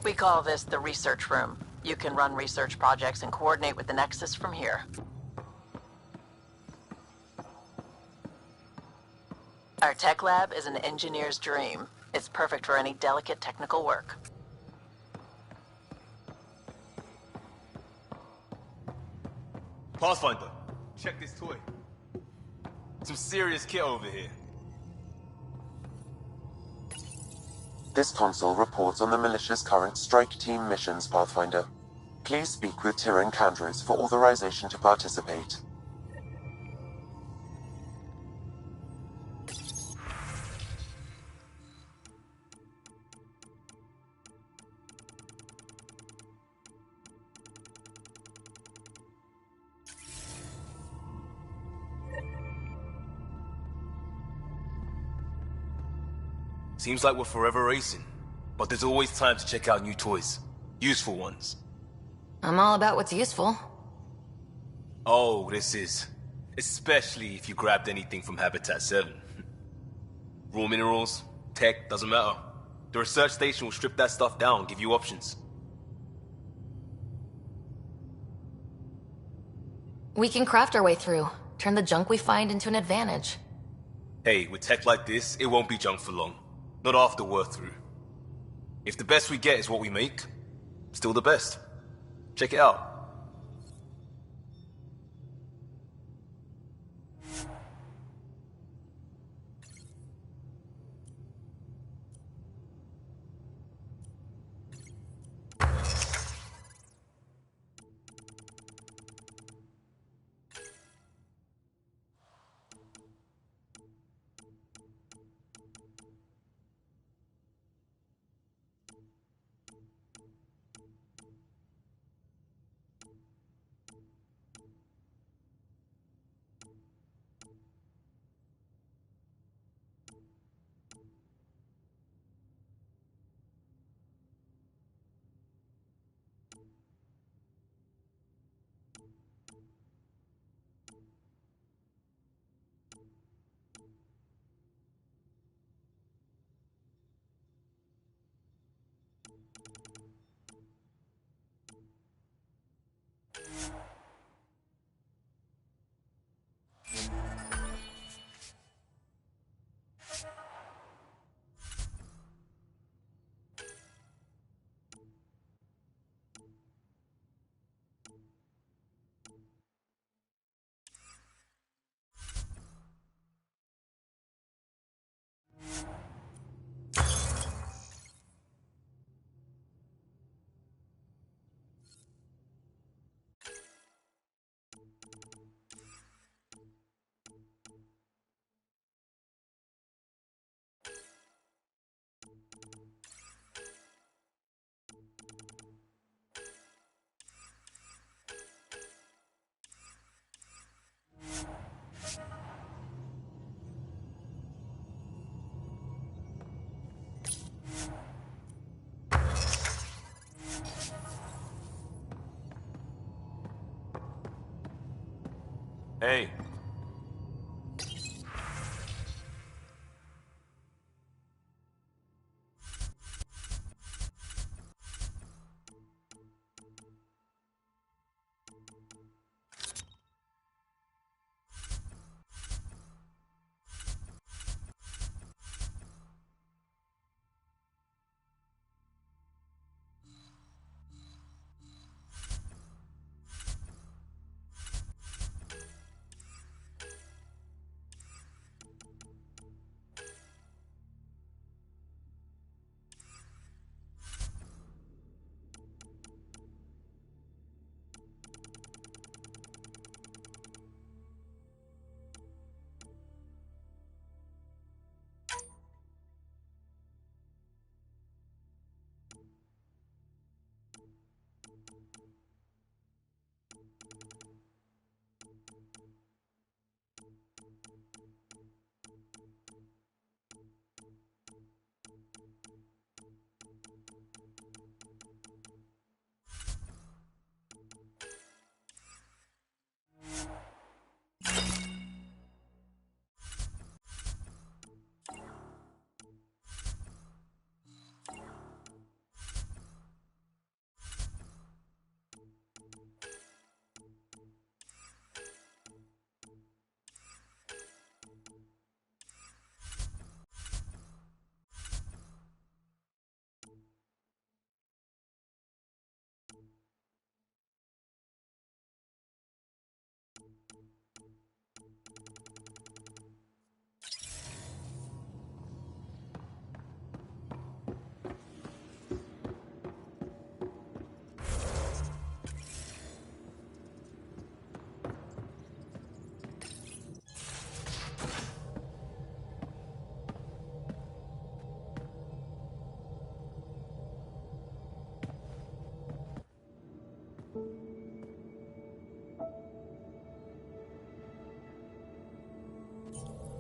We call this the research room. You can run research projects and coordinate with the Nexus from here. Our tech lab is an engineer's dream. It's perfect for any delicate technical work. Pathfinder, check this toy. Some serious kit over here. This console reports on the militia's current strike team missions, Pathfinder. Please speak with Tyrann Kandros for authorization to participate. Seems like we're forever racing, but there's always time to check out new toys. Useful ones. I'm all about what's useful. Oh, this is. Especially if you grabbed anything from Habitat 7. Raw minerals, tech, doesn't matter. The research station will strip that stuff down, give you options. We can craft our way through, turn the junk we find into an advantage. Hey, with tech like this, it won't be junk for long. Not after we're through. If the best we get is what we make, still the best. Check it out. Hey.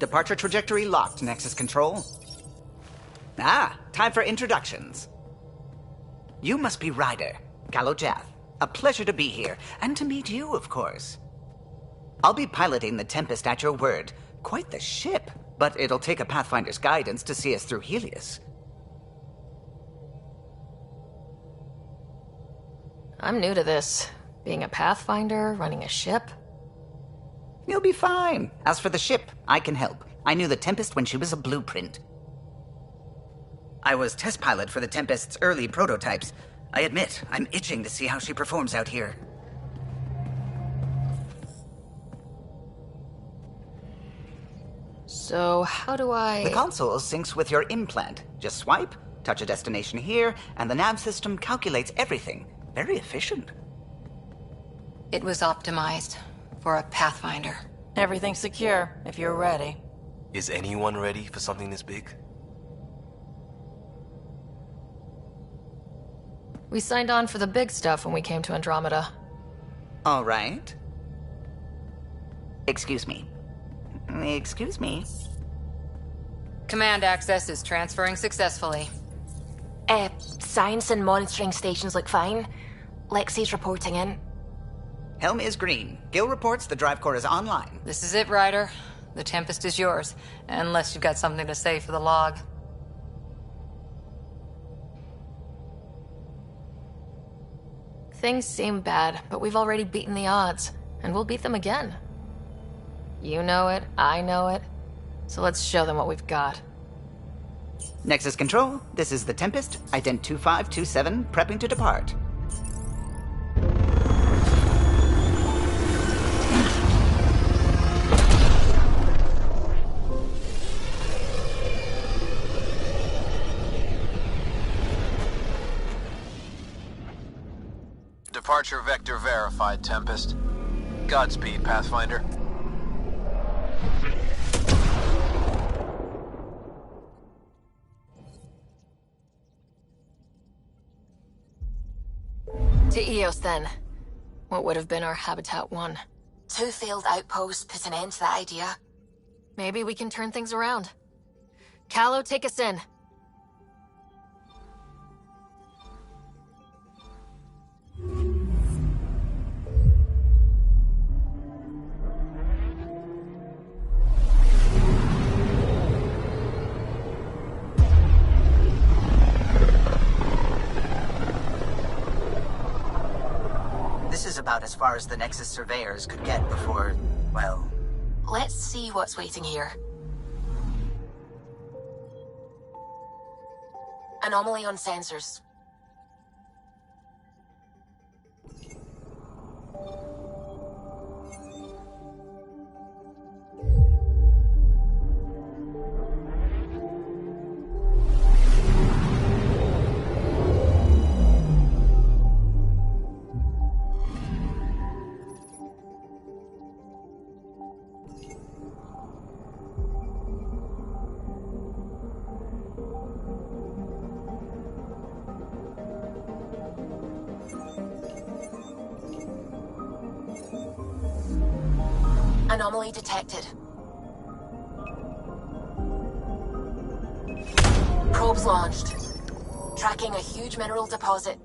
Departure trajectory locked, Nexus Control. Ah, time for introductions. You must be Ryder, Kalojath. A pleasure to be here, and to meet you, of course. I'll be piloting the Tempest at your word. Quite the ship, but it'll take a Pathfinder's guidance to see us through Helios. I'm new to this. Being a Pathfinder, running a ship. You'll be fine. As for the ship, I can help. I knew the Tempest when she was a blueprint. I was test pilot for the Tempest's early prototypes. I admit, I'm itching to see how she performs out here. So, how do I... The console syncs with your implant. Just swipe, touch a destination here, and the nav system calculates everything. Very efficient. It was optimized for a Pathfinder. Everything's secure, if you're ready. Is anyone ready for something this big? We signed on for the big stuff when we came to Andromeda. All right. Excuse me. Excuse me. Command access is transferring successfully. Science and monitoring stations look fine. Lexi's reporting in. Helm is green. Gil reports the drive core is online. This is it, Ryder. The Tempest is yours, unless you've got something to say for the log. Things seem bad, but we've already beaten the odds, and we'll beat them again. You know it, I know it, so let's show them what we've got. Nexus Control, this is the Tempest, ident 2527, prepping to depart. Departure vector verified, Tempest. Godspeed, Pathfinder. To Eos, then. What would have been our Habitat 1. 2 failed outposts put an end to that idea. Maybe we can turn things around. Calo, take us in. This is about as far as the Nexus surveyors could get before, well... Let's see what's waiting here. Anomaly on sensors. Anomaly detected. Probes launched. Tracking a huge mineral deposit.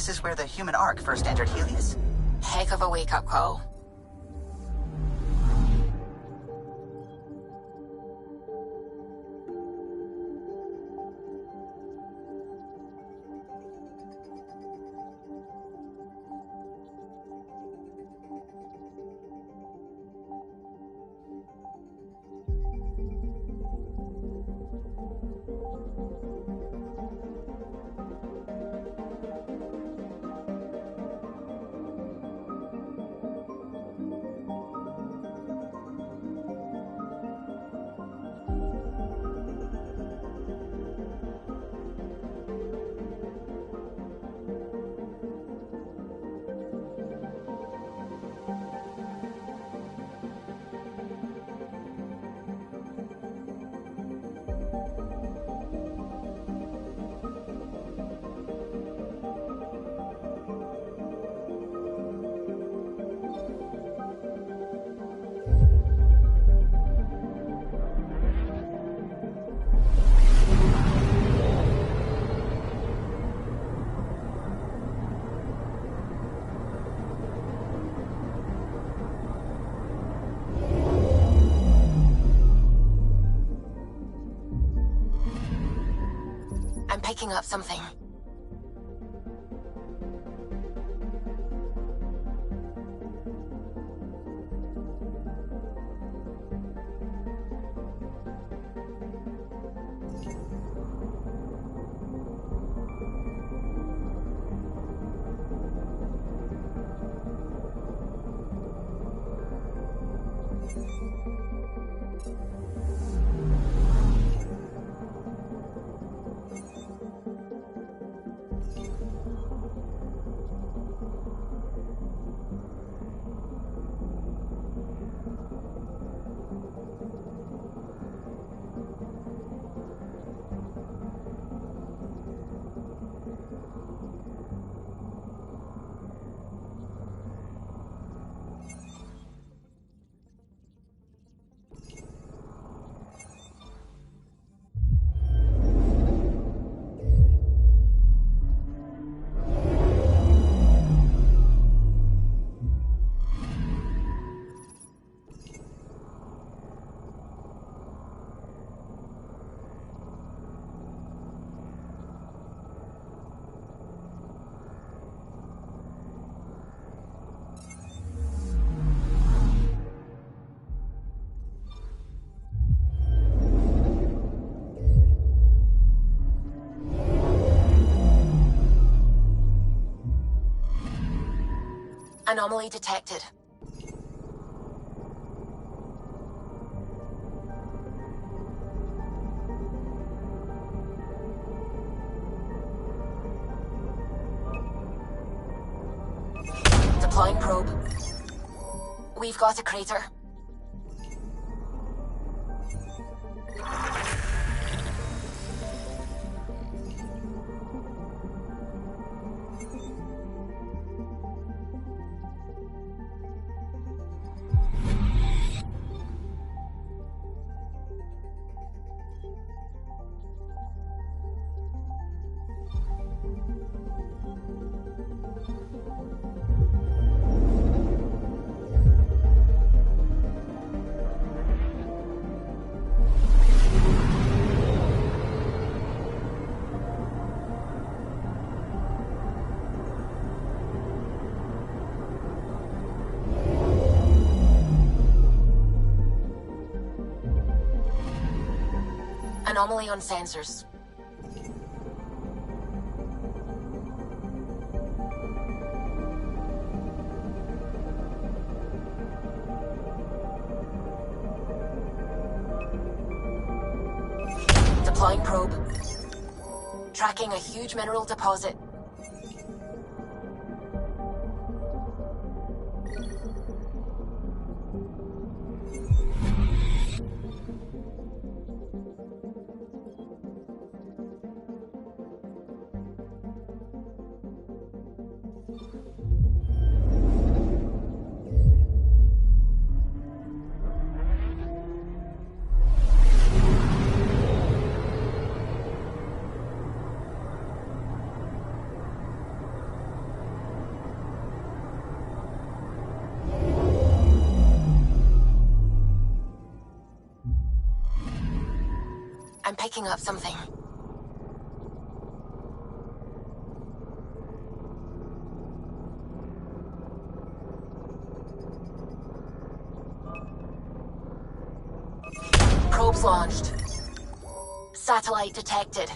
this is where the human ark first entered Helios? Heck of a wake-up call. I'm picking up something. Anomaly detected. Deploying probe. We've got a crater. Anomaly on sensors. Deploying probe. Tracking a huge mineral deposit. I'm picking up something. Probes launched. Satellite detected.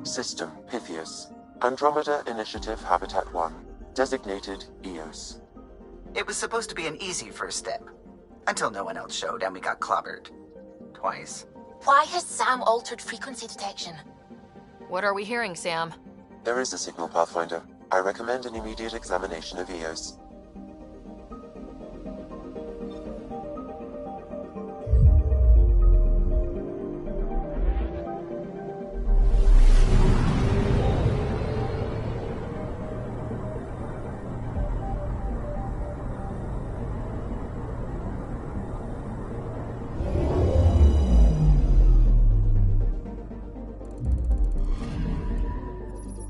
System Pythias. Andromeda Initiative Habitat 1. Designated EOS. It was supposed to be an easy first step. Until no one else showed and we got clobbered. Twice. Why has Sam altered frequency detection? What are we hearing, Sam? There is a signal, Pathfinder. I recommend an immediate examination of EOS.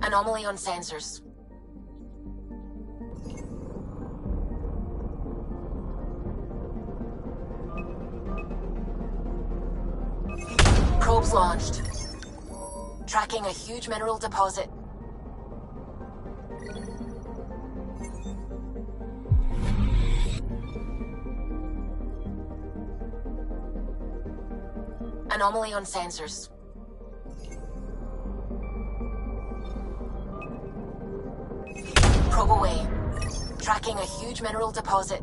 Anomaly on sensors. Probes launched. Tracking a huge mineral deposit. Anomaly on sensors. Probe away. Tracking a huge mineral deposit.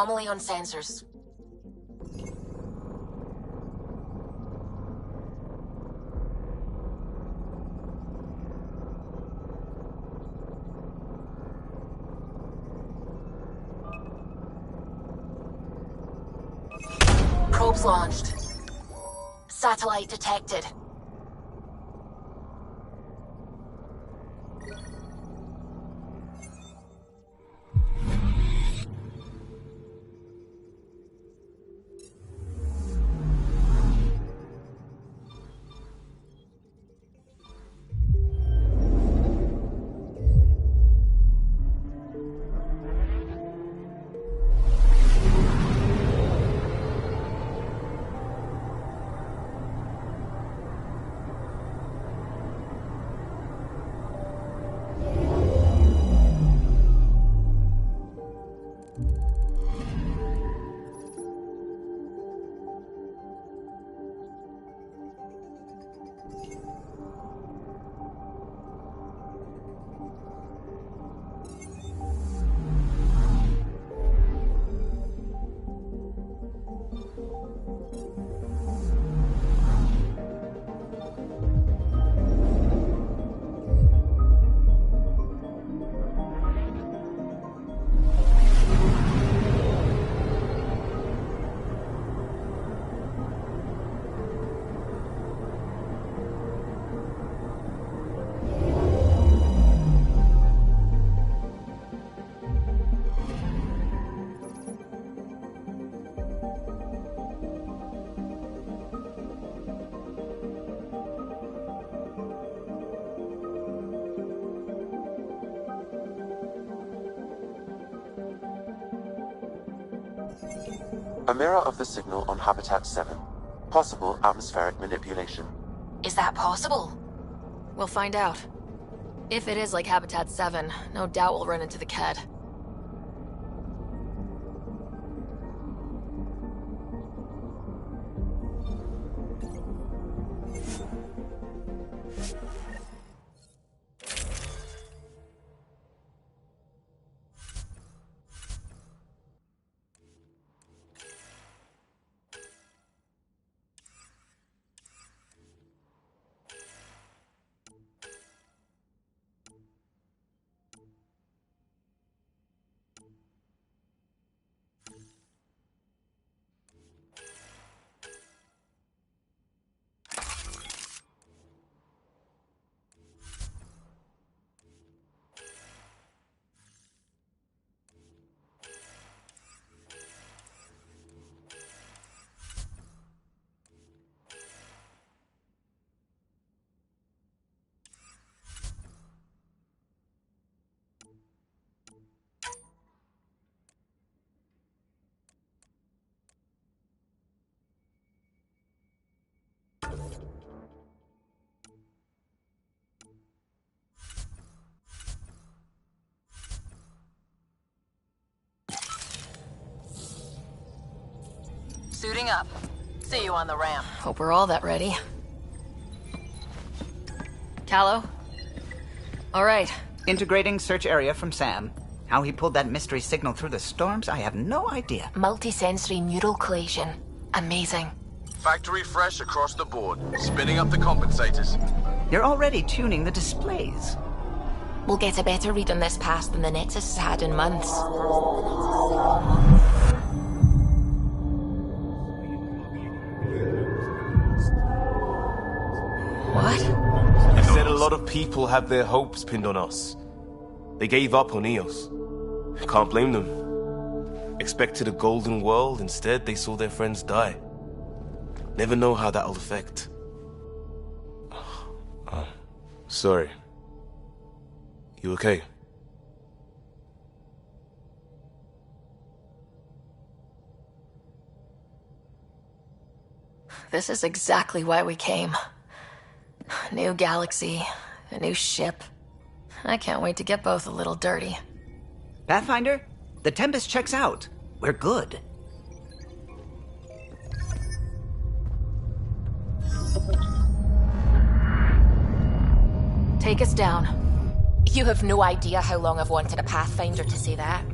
Anomaly on sensors. Probes launched. Satellite detected. A mirror of the signal on Habitat 7. Possible atmospheric manipulation. Is that possible? We'll find out. If it is like Habitat 7, no doubt we'll run into the Ked. Suiting up. See you on the ramp. Hope we're all that ready. Callow? All right. Integrating search area from Sam. How he pulled that mystery signal through the storms, I have no idea. Multisensory neural collation. Amazing. Factory fresh across the board. Spinning up the compensators. You're already tuning the displays. We'll get a better read on this pass than the Nexus has had in months. What? You said a lot of people have their hopes pinned on us. They gave up on Eos. Can't blame them. Expected a golden world, instead they saw their friends die. Never know how that'll affect. Sorry. You okay? This is exactly why we came. New galaxy, a new ship. I can't wait to get both a little dirty. Pathfinder, the Tempest checks out. We're good. Take us down. You have no idea how long I've wanted a Pathfinder to say that.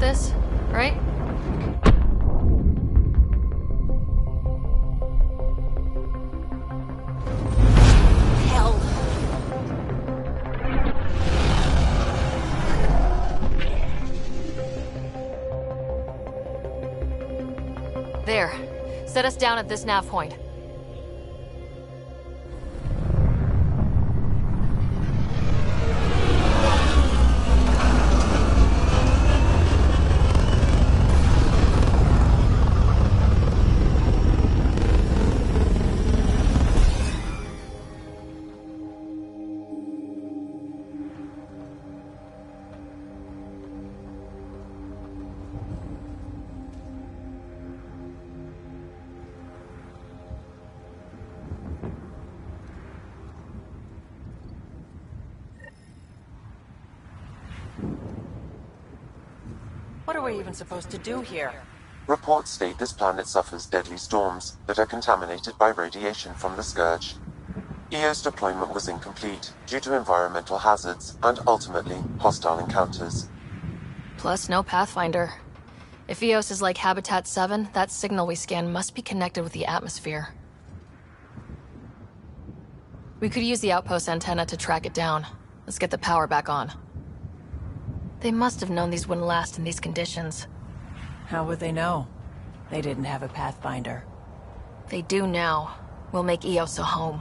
this, right? Hell. There. Set us down at this nav point. What are we even supposed to do here? Reports state this planet suffers deadly storms that are contaminated by radiation from the Scourge. EO's deployment was incomplete due to environmental hazards and ultimately hostile encounters. Plus, no Pathfinder. If Eos is like Habitat 7, that signal we scan must be connected with the atmosphere. We could use the outpost antenna to track it down. Let's get the power back on. They must have known these wouldn't last in these conditions. How would they know? They didn't have a Pathfinder. They do now. We'll make Eos a home.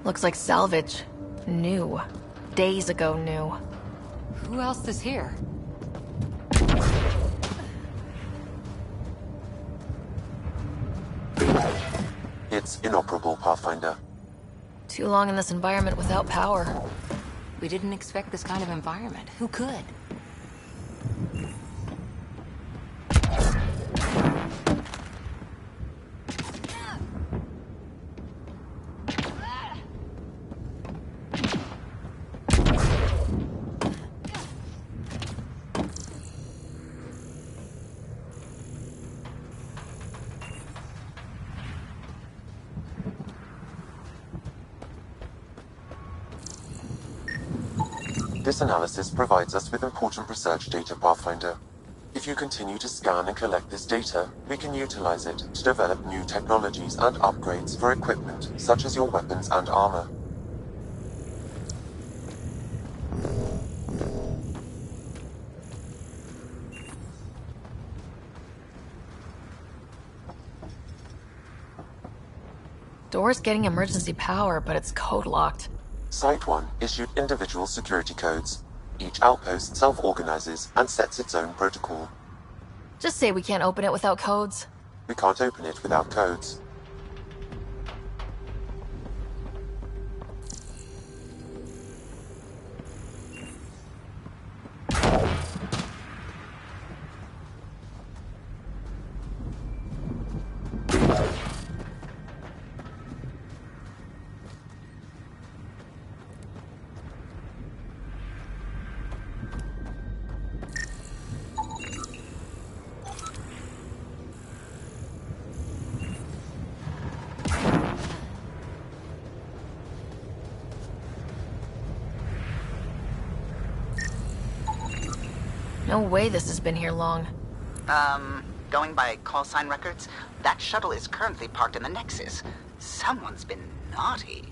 Looks like salvage. New. Days ago new. Who else is here? It's inoperable, Pathfinder. Too long in this environment without power. We didn't expect this kind of environment. Who could? This analysis provides us with important research data, Pathfinder. If you continue to scan and collect this data, we can utilize it to develop new technologies and upgrades for equipment, such as your weapons and armor. door's getting emergency power, but it's code locked. Site 1 issued individual security codes. Each outpost self-organizes and sets its own protocol. Just say we can't open it without codes. We can't open it without codes. No way this has been here long. Going by call sign records, that shuttle is currently parked in the Nexus. Someone's been naughty.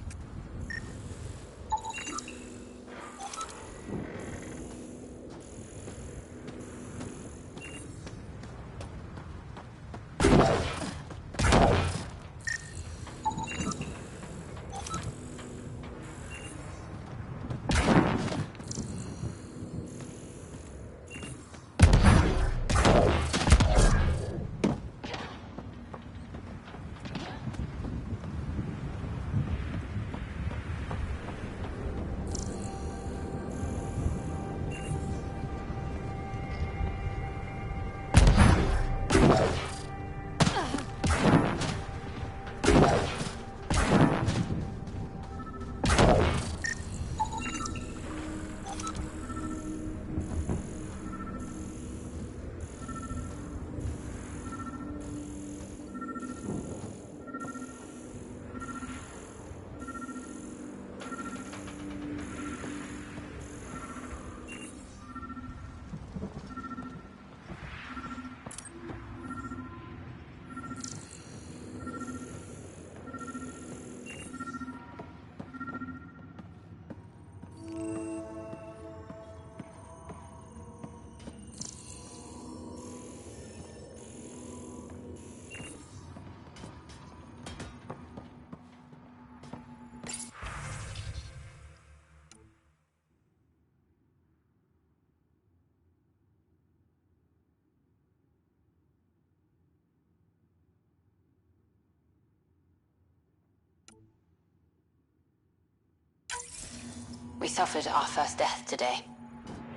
We suffered our first death today.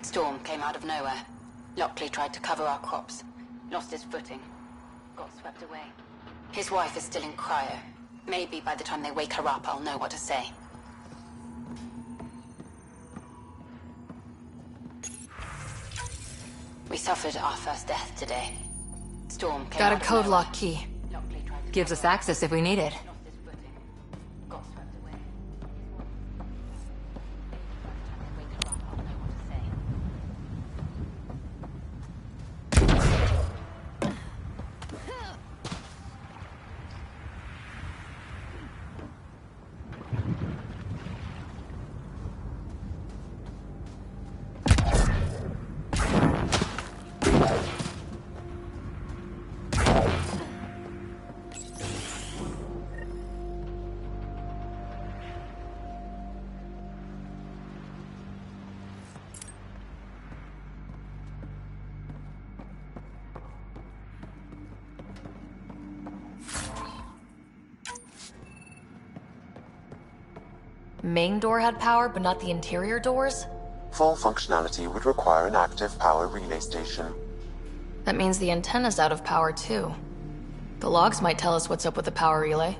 Storm came out of nowhere. Lockley tried to cover our crops. Lost his footing. Got swept away. His wife is still in cryo. Maybe by the time they wake her up, I'll know what to say. We suffered our first death today. Storm came Got a out of code nowhere. lock key. Lockley tried to Gives us access if we need it. lost his footing. Got swept away. By the time they wake her up, I'll know what to say. Main door had power, but not the interior doors? Full functionality would require an active power relay station. That means the antenna's out of power too. The logs might tell us what's up with the power relay.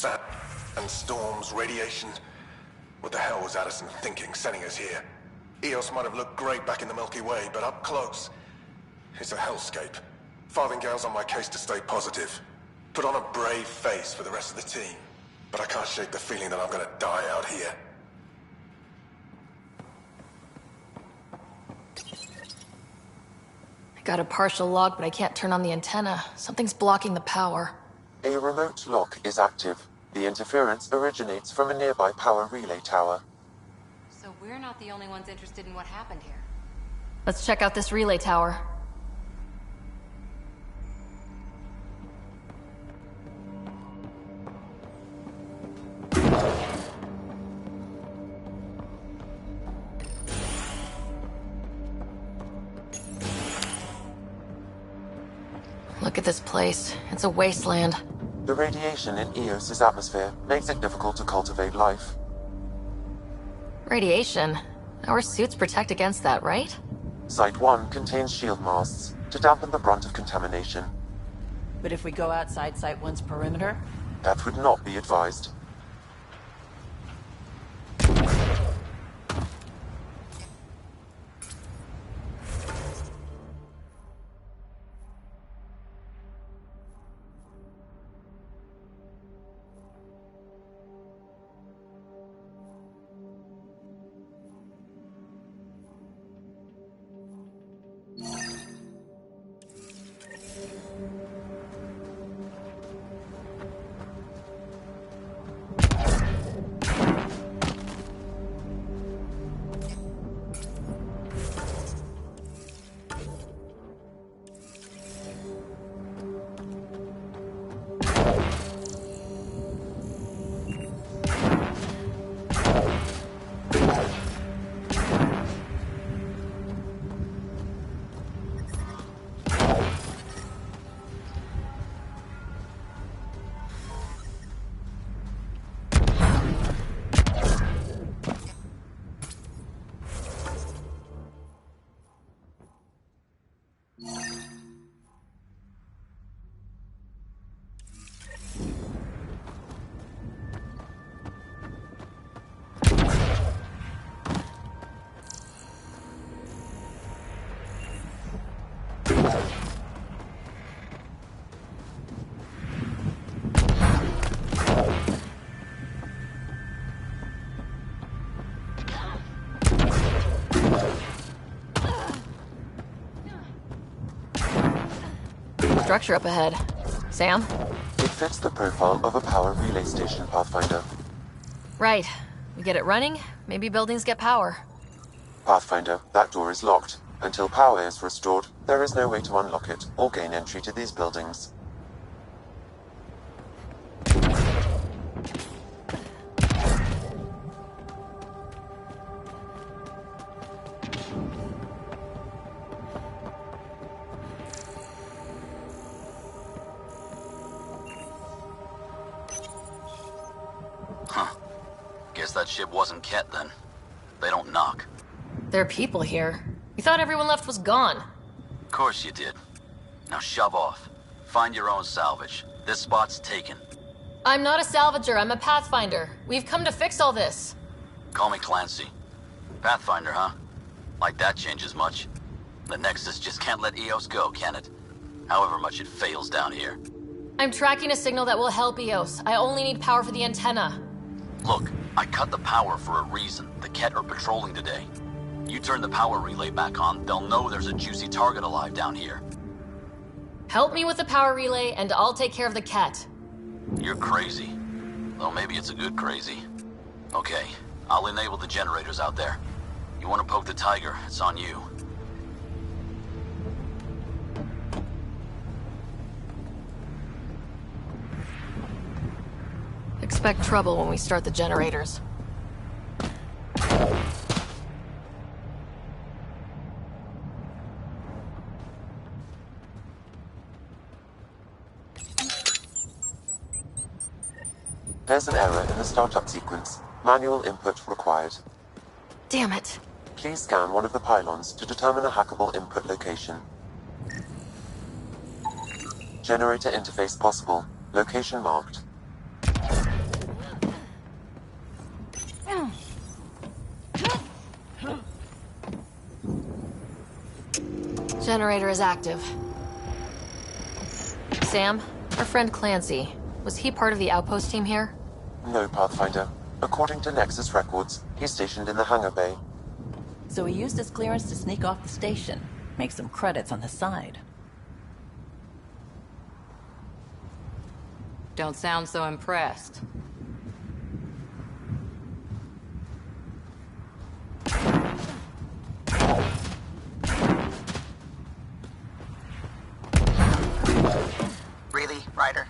sand and storms, radiation. What the hell was Addison thinking, sending us here? Eos might have looked great back in the Milky Way, but up close, it's a hellscape. Farthingale's on my case to stay positive. Put on a brave face for the rest of the team. But I can't shake the feeling that I'm gonna die out here. I got a partial lock, but I can't turn on the antenna. Something's blocking the power. A remote lock is active. The interference originates from a nearby power relay tower. So we're not the only ones interested in what happened here. Let's check out this relay tower. Look at this place. It's a wasteland. The radiation in Eos's atmosphere makes it difficult to cultivate life. Radiation? Our suits protect against that, right? Site 1 contains shield masts to dampen the brunt of contamination. But if we go outside Site 1's perimeter? That would not be advised. Structure up ahead. Sam? It fits the profile of a power relay station, Pathfinder. Right. We get it running, maybe buildings get power. Pathfinder, that door is locked. Until power is restored, there is no way to unlock it or gain entry to these buildings. Guess that ship wasn't Ket then. They don't knock. There are people here. We thought everyone left was gone. Of course you did. Now shove off. Find your own salvage. This spot's taken. I'm not a salvager, I'm a pathfinder. We've come to fix all this. Call me Clancy. Pathfinder, huh? Like that changes much. The Nexus just can't let Eos go, can it? However much it fails down here. I'm tracking a signal that will help Eos. I only need power for the antenna. Look, I cut the power for a reason. The Ket are patrolling today. You turn the power relay back on, they'll know there's a juicy target alive down here. Help me with the power relay, and I'll take care of the cat. You're crazy. Though maybe it's a good crazy. Okay, I'll enable the generators out there. You want to poke the tiger, it's on you. Expect trouble when we start the generators. There's an error in the startup sequence. Manual input required. Damn it. Please scan one of the pylons to determine a hackable input location. Generator interface possible. Location marked. generator is active. Sam, our friend Clancy, was he part of the outpost team here? No, Pathfinder. According to Nexus records, he's stationed in the hangar bay. So he used his clearance to sneak off the station. Make some credits on the side. Don't sound so impressed. Really, Ryder?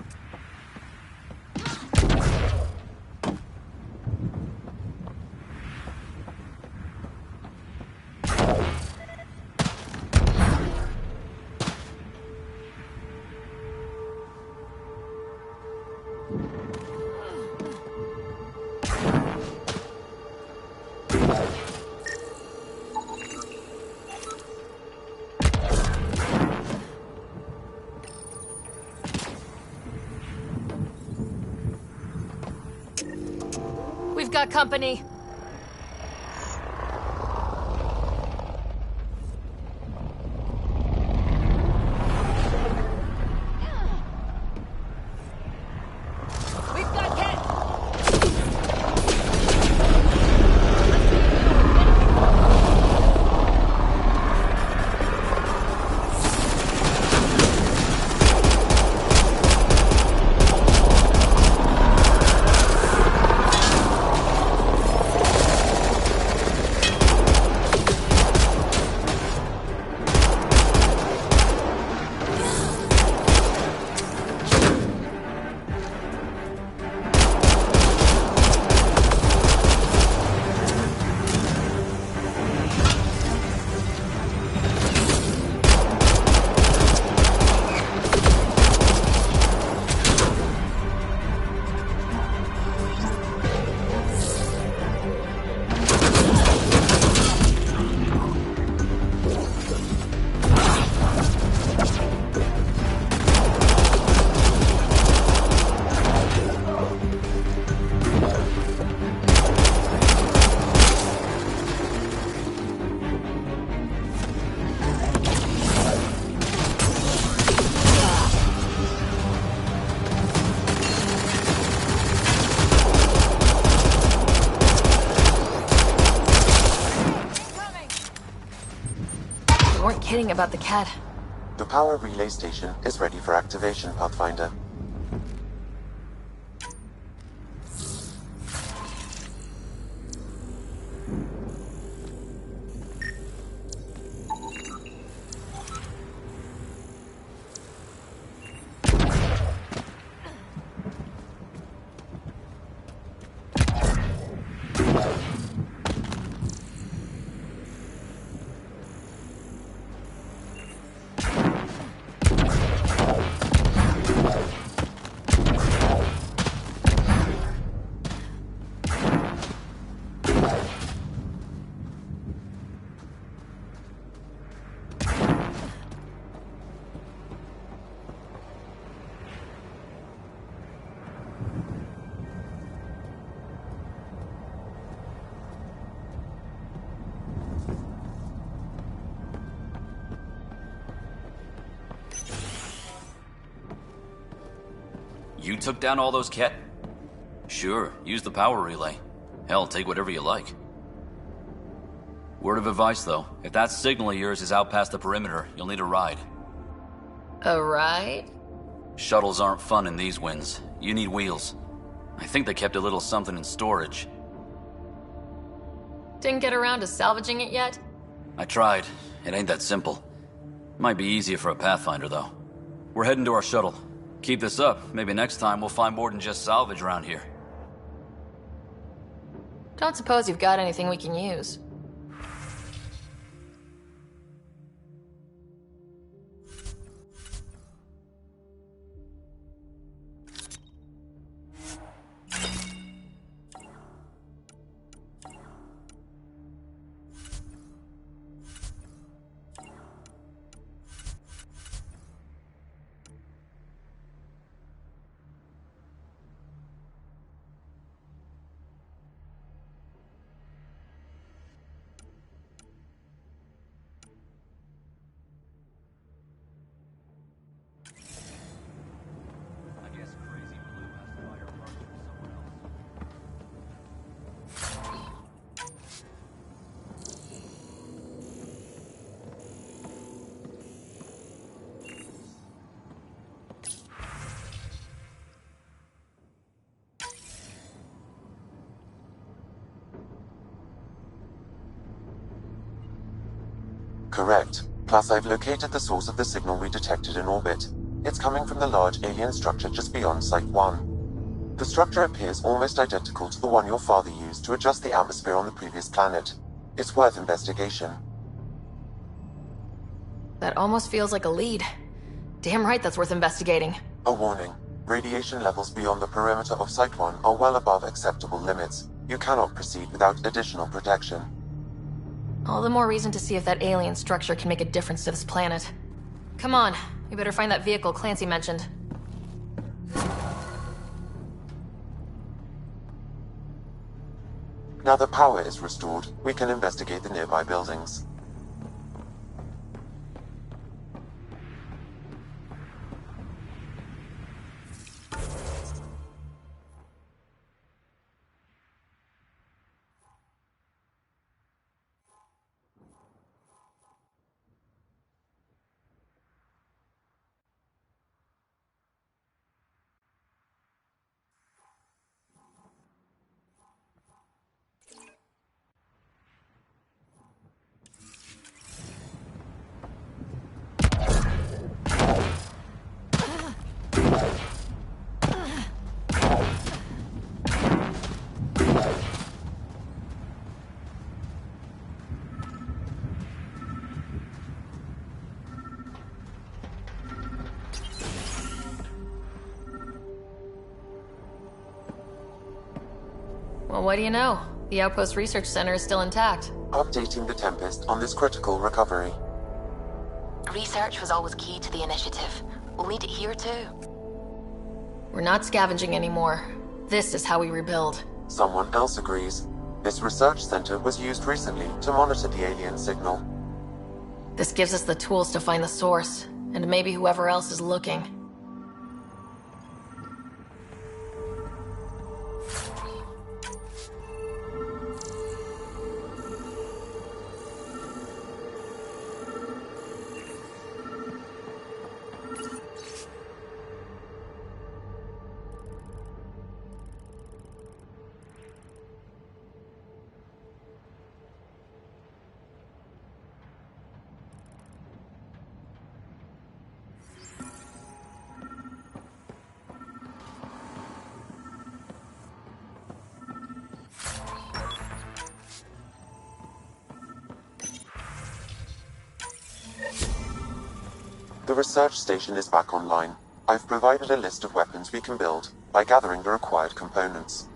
We've got company. Kidding about the cat. The power relay station is ready for activation, Pathfinder. You took down all those Ket? Sure, use the power relay. Hell, take whatever you like. Word of advice, though. If that signal of yours is out past the perimeter, you'll need a ride. A ride? Shuttles aren't fun in these winds. You need wheels. I think they kept a little something in storage. Didn't get around to salvaging it yet? I tried. It ain't that simple. Might be easier for a Pathfinder, though. We're heading to our shuttle. Keep this up. Maybe next time we'll find more than just salvage around here. Don't suppose you've got anything we can use. Correct. Plus, I've located the source of the signal we detected in orbit. It's coming from the large alien structure just beyond Site 1. The structure appears almost identical to the one your father used to adjust the atmosphere on the previous planet. It's worth investigation. That almost feels like a lead. Damn right that's worth investigating. A warning. Radiation levels beyond the perimeter of Site 1 are well above acceptable limits. You cannot proceed without additional protection. All the more reason to see if that alien structure can make a difference to this planet. Come on, we better find that vehicle Clancy mentioned. Now that power is restored, we can investigate the nearby buildings. Well, what do you know? The Outpost Research Center is still intact. Updating the Tempest on this critical recovery. Research was always key to the initiative. We'll need it here too. We're not scavenging anymore. This is how we rebuild. Someone else agrees. This research center was used recently to monitor the alien signal. This gives us the tools to find the source, and maybe whoever else is looking. The research station is back online. I've provided a list of weapons we can build by gathering the required components.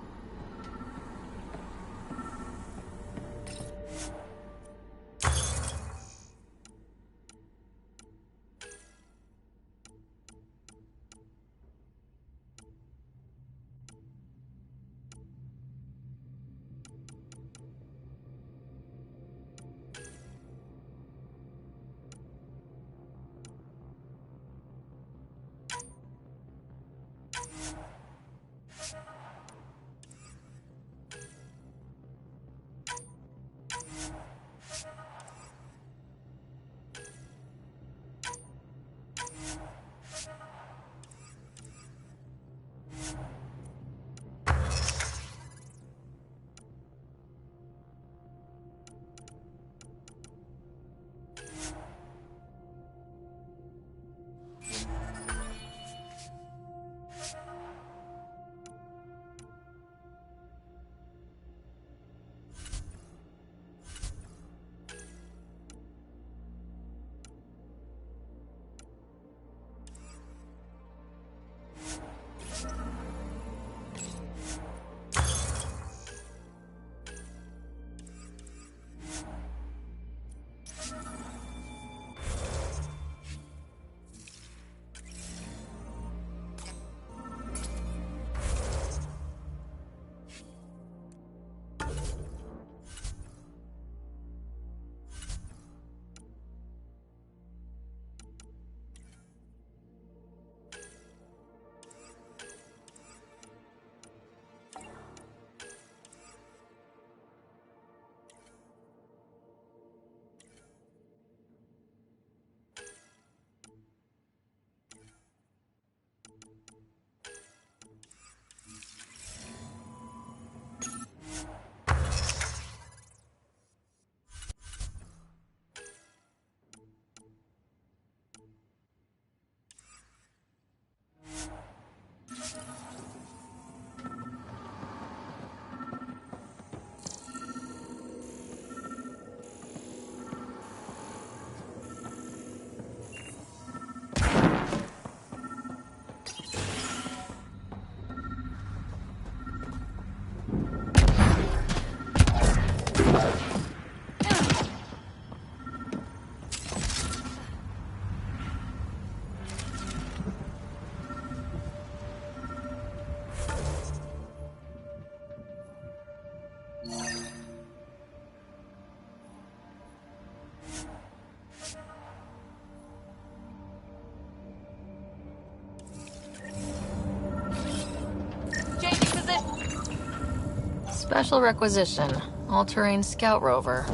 Special requisition. All-terrain scout rover.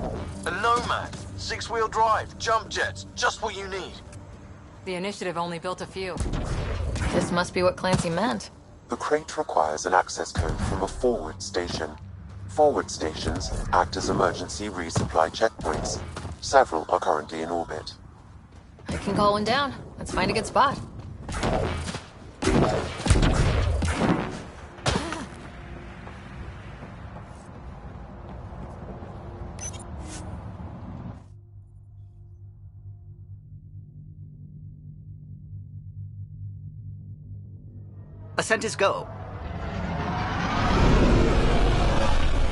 A Nomad. 6-wheel drive, jump jets, just what you need. The Initiative only built a few. This must be what Clancy meant. The crate requires an access code from a forward station. Forward stations act as emergency resupply checkpoints. Several are currently in orbit. I can call one down. Let's find a good spot. Ascent is go.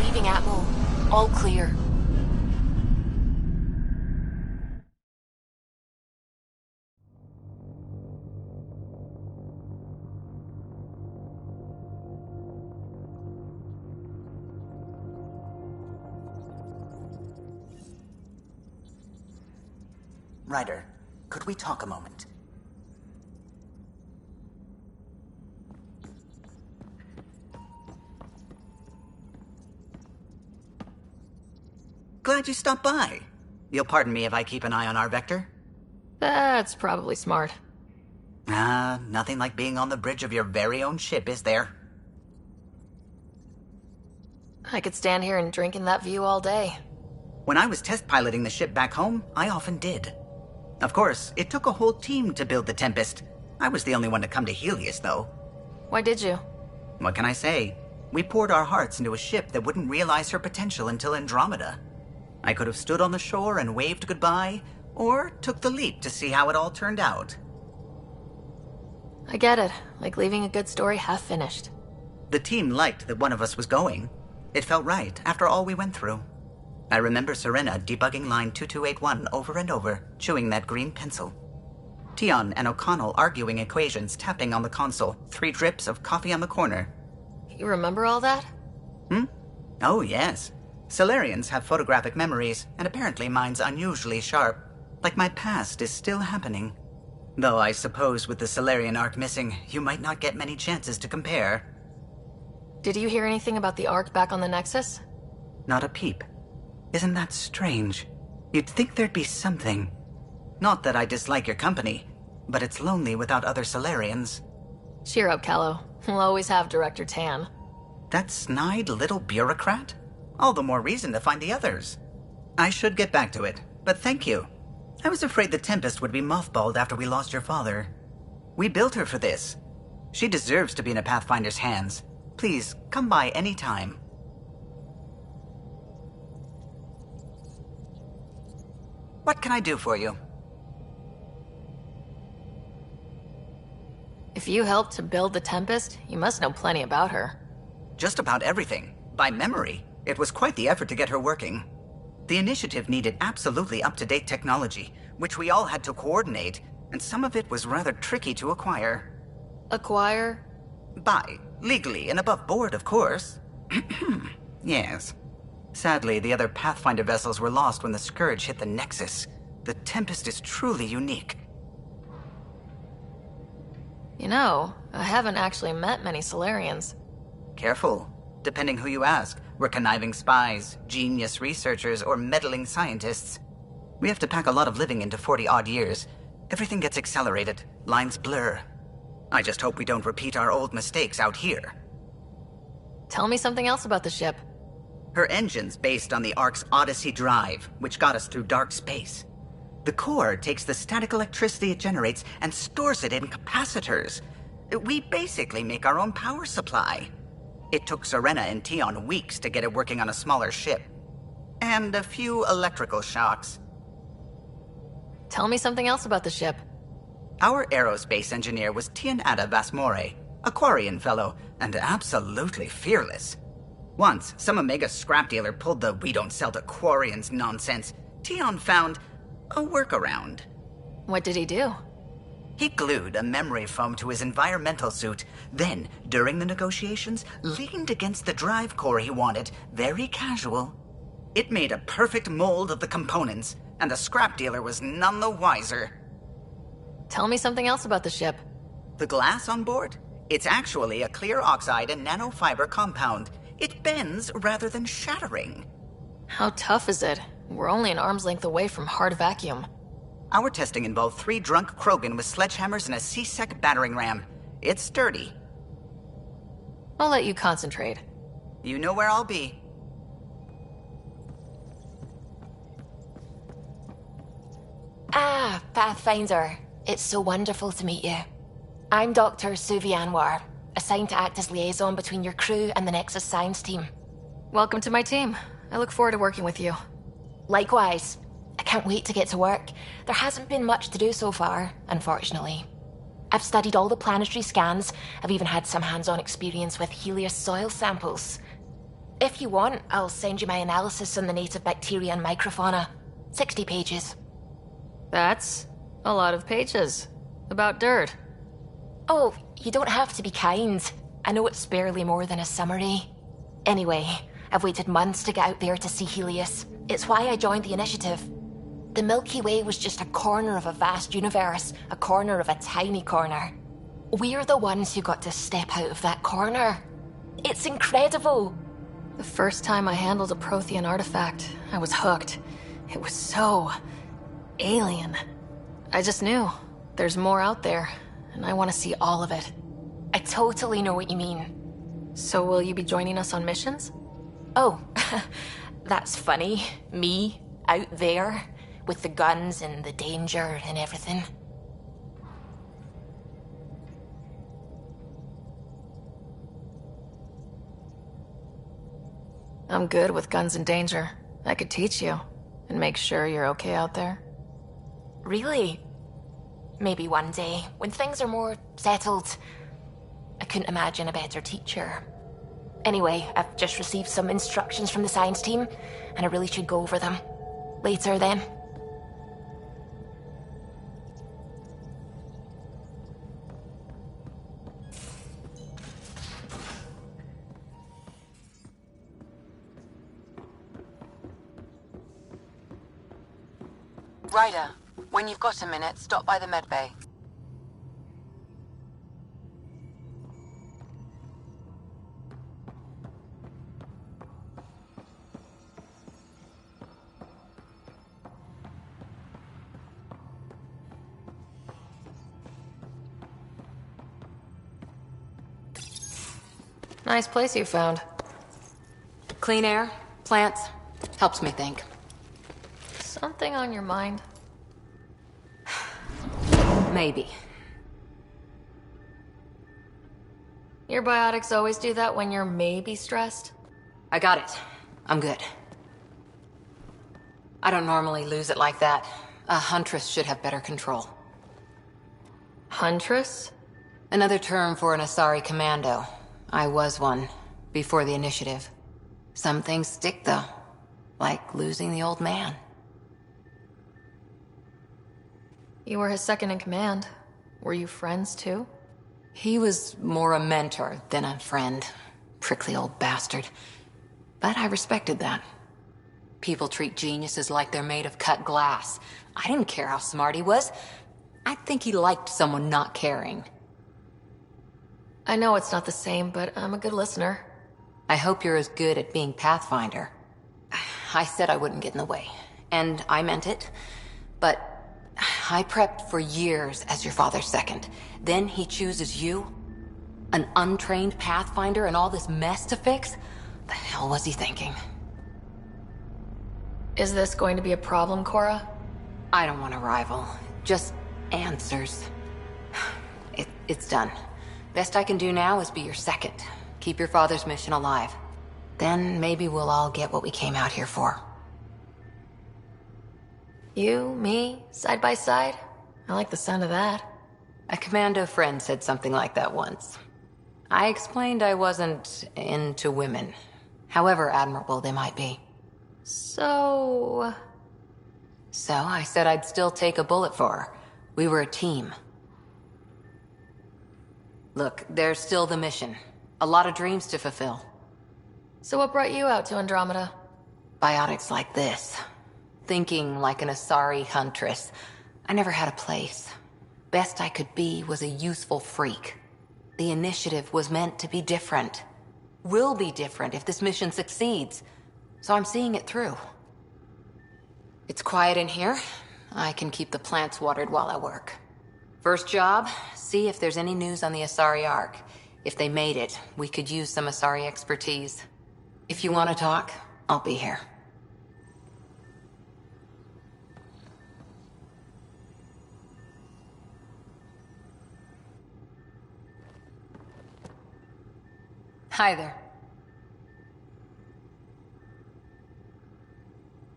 Leaving Atmo. All clear. Ryder, could we talk a moment? Glad you stopped by. You'll pardon me if I keep an eye on our vector? That's probably smart. Nothing like being on the bridge of your very own ship, is there? I could stand here and drink in that view all day. When I was test piloting the ship back home, I often did. Of course, it took a whole team to build the Tempest. I was the only one to come to Helios, though. Why did you? What can I say? We poured our hearts into a ship that wouldn't realize her potential until Andromeda. I could have stood on the shore and waved goodbye, or took the leap to see how it all turned out. I get it. Like leaving a good story half finished. The team liked that one of us was going. It felt right after all we went through. I remember Serena debugging line 2281 over and over, chewing that green pencil. Tion and O'Connell arguing equations, tapping on the console, 3 drips of coffee on the corner. You remember all that? Oh, yes. Solarians have photographic memories, and apparently mine's unusually sharp. Like my past is still happening. Though I suppose with the Solarian arc missing, you might not get many chances to compare. Did you hear anything about the arc back on the Nexus? Not a peep. Isn't that strange? You'd think there'd be something. Not that I dislike your company, but it's lonely without other Solarians. Cheer up, Callow. We'll always have Director Tan. That snide little bureaucrat? All the more reason to find the others. I should get back to it, but thank you. I was afraid the Tempest would be mothballed after we lost your father. We built her for this. She deserves to be in a Pathfinder's hands. Please, come by any time. What can I do for you? If you helped to build the Tempest, you must know plenty about her. Just about everything. By memory. It was quite the effort to get her working. The Initiative needed absolutely up-to-date technology, which we all had to coordinate, and some of it was rather tricky to acquire. Acquire? Buy. Legally and above board, of course. Yes. Sadly, the other Pathfinder vessels were lost when the Scourge hit the Nexus. The Tempest is truly unique. You know, I haven't actually met many Solarians. Careful. Depending who you ask, we're conniving spies, genius researchers, or meddling scientists. We have to pack a lot of living into 40-odd years. Everything gets accelerated, lines blur. I just hope we don't repeat our old mistakes out here. Tell me something else about the ship. Her engine's based on the Ark's Odyssey drive, which got us through dark space. The core takes the static electricity it generates and stores it in capacitors. We basically make our own power supply. It took Serena and Tion weeks to get it working on a smaller ship. And a few electrical shocks. Tell me something else about the ship. Our aerospace engineer was Tianada Vasmore, a Quarian fellow, and absolutely fearless. Once, some Omega scrap dealer pulled the "we don't sell to Quarians" nonsense. Tion found a workaround. What did he do? He glued a memory foam to his environmental suit, then, during the negotiations, leaned against the drive core he wanted, very casual. It made a perfect mold of the components, and the scrap dealer was none the wiser. Tell me something else about the ship. The glass on board? It's actually a clear oxide and nanofiber compound. It bends rather than shattering. How tough is it? We're only an arm's length away from hard vacuum. Our testing involved 3 drunk Krogan with sledgehammers and a C-Sec battering ram. It's sturdy. I'll let you concentrate. You know where I'll be. Ah, Pathfinder. It's so wonderful to meet you. I'm Dr. Suvi Anwar, assigned to act as liaison between your crew and the Nexus science team. Welcome to my team. I look forward to working with you. Likewise. I can't wait to get to work. There hasn't been much to do so far, unfortunately. I've studied all the planetary scans. I've even had some hands-on experience with Helios soil samples. If you want, I'll send you my analysis on the native bacteria and microfauna. 60 pages. That's a lot of pages. About dirt. Oh, you don't have to be kind. I know it's barely more than a summary. Anyway, I've waited months to get out there to see Helios. It's why I joined the initiative. The Milky Way was just a corner of a vast universe, a corner of a tiny corner. We're the ones who got to step out of that corner. It's incredible. The first time I handled a Prothean artifact, I was hooked. It was so alien. I just knew there's more out there, and I want to see all of it. I totally know what you mean. So will you be joining us on missions? Oh, that's funny. Me, out there, with the guns and the danger and everything. I'm good with guns and danger. I could teach you, and make sure you're okay out there. Really? Maybe one day, when things are more settled. I couldn't imagine a better teacher. Anyway, I've just received some instructions from the science team, and I really should go over them. Later, then. Ryder, when you've got a minute, stop by the medbay. Nice place you found. Clean air, plants, helps me think. Something on your mind? Maybe. Your biotics always do that when you're maybe stressed? I got it. I'm good. I don't normally lose it like that. A huntress should have better control. Huntress? Another term for an Asari commando. I was one, before the initiative. Some things stick, though. Like losing the old man. You were his second in command. Were you friends, too? He was more a mentor than a friend. Prickly old bastard. But I respected that. People treat geniuses like they're made of cut glass. I didn't care how smart he was. I think he liked someone not caring. I know it's not the same, but I'm a good listener. I hope you're as good at being Pathfinder. I said I wouldn't get in the way. And I meant it. But I prepped for years as your father's second. Then he chooses you? An untrained Pathfinder and all this mess to fix? The hell was he thinking? Is this going to be a problem, Cora? I don't want a rival. Just answers. It's done. Best I can do now is be your second. Keep your father's mission alive. Then maybe we'll all get what we came out here for. You, me, side by side? I like the sound of that. A commando friend said something like that once. I explained I wasn't into women, however admirable they might be. So I said I'd still take a bullet for her. We were a team. Look, there's still the mission. A lot of dreams to fulfill. So what brought you out to Andromeda? Biotics like this. Thinking like an Asari huntress. I never had a place. Best I could be was a useful freak. The initiative was meant to be different. will be different if this mission succeeds. So I'm seeing it through. It's quiet in here. I can keep the plants watered while I work. First job, see if there's any news on the Asari Ark. If they made it, we could use some Asari expertise. If you want to talk, I'll be here. Hi there.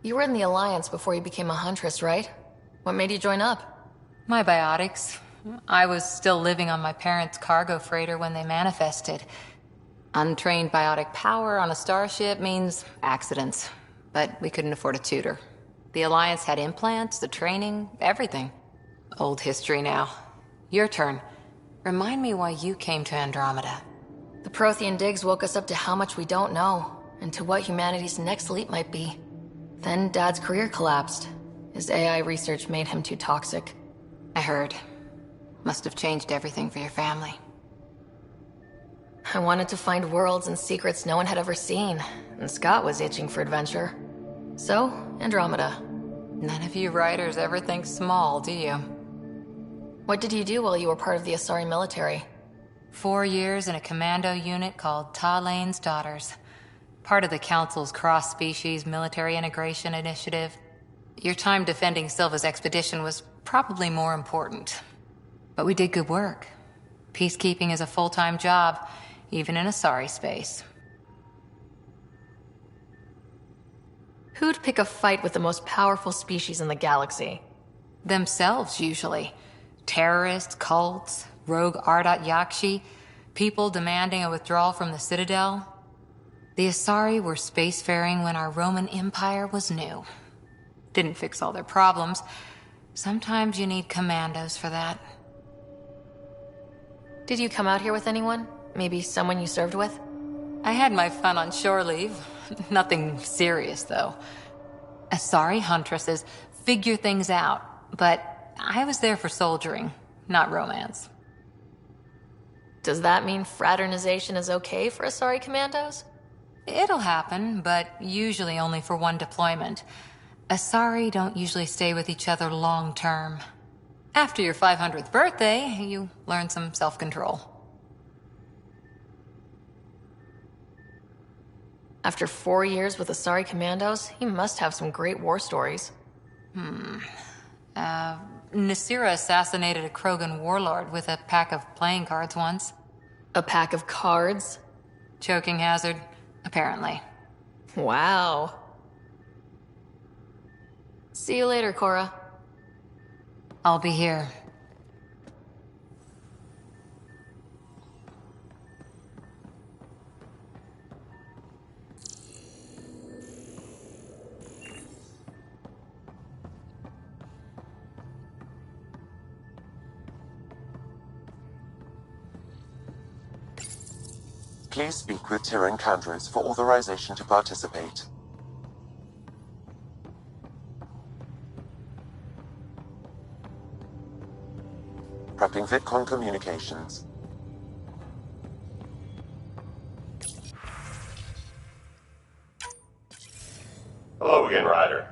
You were in the Alliance before you became a Huntress, right? What made you join up? My biotics. I was still living on my parents' cargo freighter when they manifested. Untrained biotic power on a starship means accidents. But we couldn't afford a tutor. The Alliance had implants, the training, everything. Old history now. Your turn. Remind me why you came to Andromeda. The Prothean digs woke us up to how much we don't know, and to what humanity's next leap might be. Then Dad's career collapsed. His AI research made him too toxic. I heard. Must have changed everything for your family. I wanted to find worlds and secrets no one had ever seen, and Scott was itching for adventure. So, Andromeda. None of you writers ever think small, do you? What did you do while you were part of the Asari military? 4 years in a commando unit called Ta Lane's Daughters. Part of the Council's cross-species military integration initiative. Your time defending Silva's expedition was probably more important. But we did good work. Peacekeeping is a full-time job, even in Asari space. Who'd pick a fight with the most powerful species in the galaxy? Themselves, usually. Terrorists, cults, rogue Ardat Yakshi, people demanding a withdrawal from the Citadel. The Asari were spacefaring when our Roman Empire was new. Didn't fix all their problems. Sometimes you need commandos for that. Did you come out here with anyone? Maybe someone you served with? I had my fun on shore leave. Nothing serious, though. Asari huntresses figure things out, but I was there for soldiering, not romance. Does that mean fraternization is okay for Asari commandos? It'll happen, but usually only for one deployment. Asari don't usually stay with each other long term. After your 500th birthday, you learn some self-control. After 4 years with Asari commandos, he must have some great war stories. Nasira assassinated a Krogan warlord with a pack of playing cards once. A pack of cards? Choking hazard, apparently. Wow. See you later, Cora. I'll be here. Please speak with Tyran Kandros for authorization to participate. Prepping VidCon communications. Hello again, Ryder.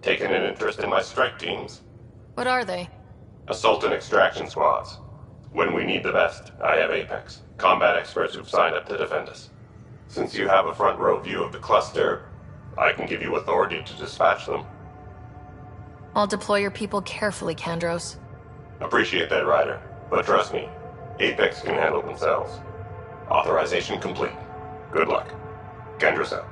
Taking an interest in my strike teams. What are they? Assault and extraction squads. When we need the best, I have Apex, combat experts who've signed up to defend us. Since you have a front row view of the cluster, I can give you authority to dispatch them. I'll deploy your people carefully, Kandros. Appreciate that, Ryder. But trust me, Apex can handle themselves. Authorization complete. Good luck. Kendris out.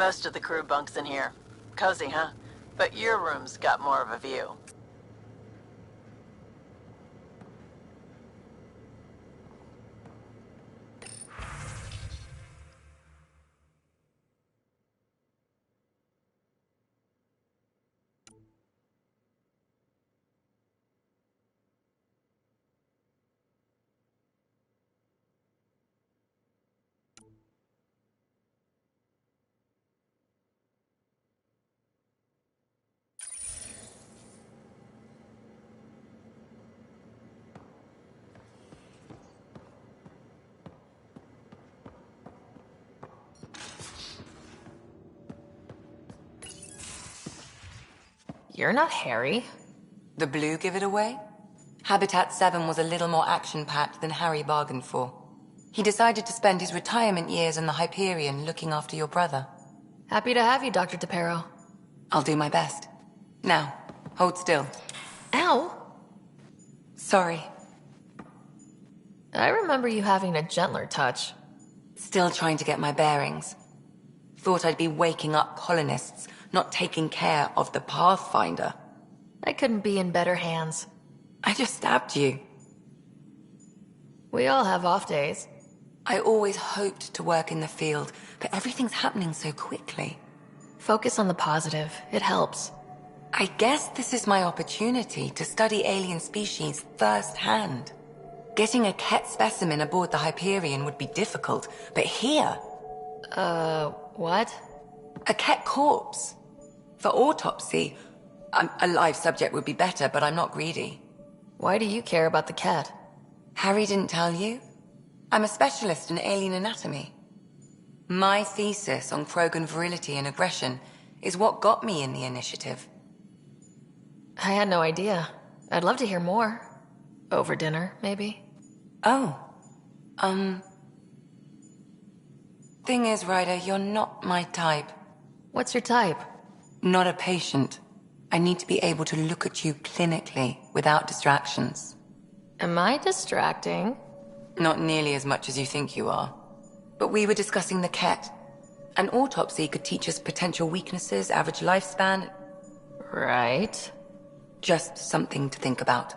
Most of the crew bunks in here. Cozy, huh? But your room's got more of a view. You're not Harry. The blue give it away? Habitat 7 was a little more action-packed than Harry bargained for. He decided to spend his retirement years in the Hyperion looking after your brother. Happy to have you, Dr. DePero. I'll do my best. Now, hold still. Ow! Sorry. I remember you having a gentler touch. Still trying to get my bearings. Thought I'd be waking up colonists, not taking care of the Pathfinder. I couldn't be in better hands. I just stabbed you. We all have off days. I always hoped to work in the field, but everything's happening so quickly. Focus on the positive. It helps. I guess this is my opportunity to study alien species firsthand. Getting a Ket specimen aboard the Hyperion would be difficult, but here... what? A Ket corpse. For autopsy, a live subject would be better, but I'm not greedy. Why do you care about the cat? Harry didn't tell you? I'm a specialist in alien anatomy. My thesis on Krogan virility and aggression is what got me in the initiative. I had no idea. I'd love to hear more. Over dinner, maybe? Oh. Thing is, Ryder, you're not my type. What's your type? Not a patient. I need to be able to look at you clinically without distractions. Am I distracting? Not nearly as much as you think you are. But we were discussing the Ket. An autopsy could teach us potential weaknesses, average lifespan. Right. Just something to think about.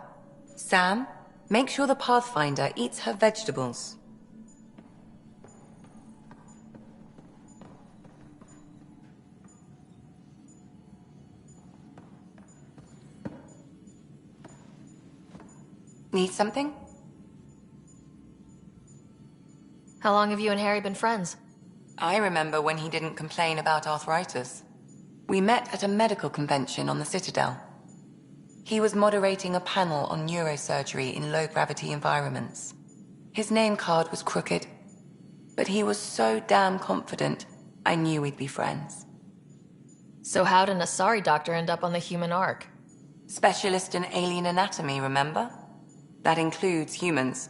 Sam, make sure the Pathfinder eats her vegetables. Need something? How long have you and Harry been friends? I remember when he didn't complain about arthritis. We met at a medical convention on the Citadel. He was moderating a panel on neurosurgery in low-gravity environments. His name card was crooked, but he was so damn confident, I knew we'd be friends. So how did an Asari doctor end up on the human Ark? Specialist in alien anatomy, remember? That includes humans.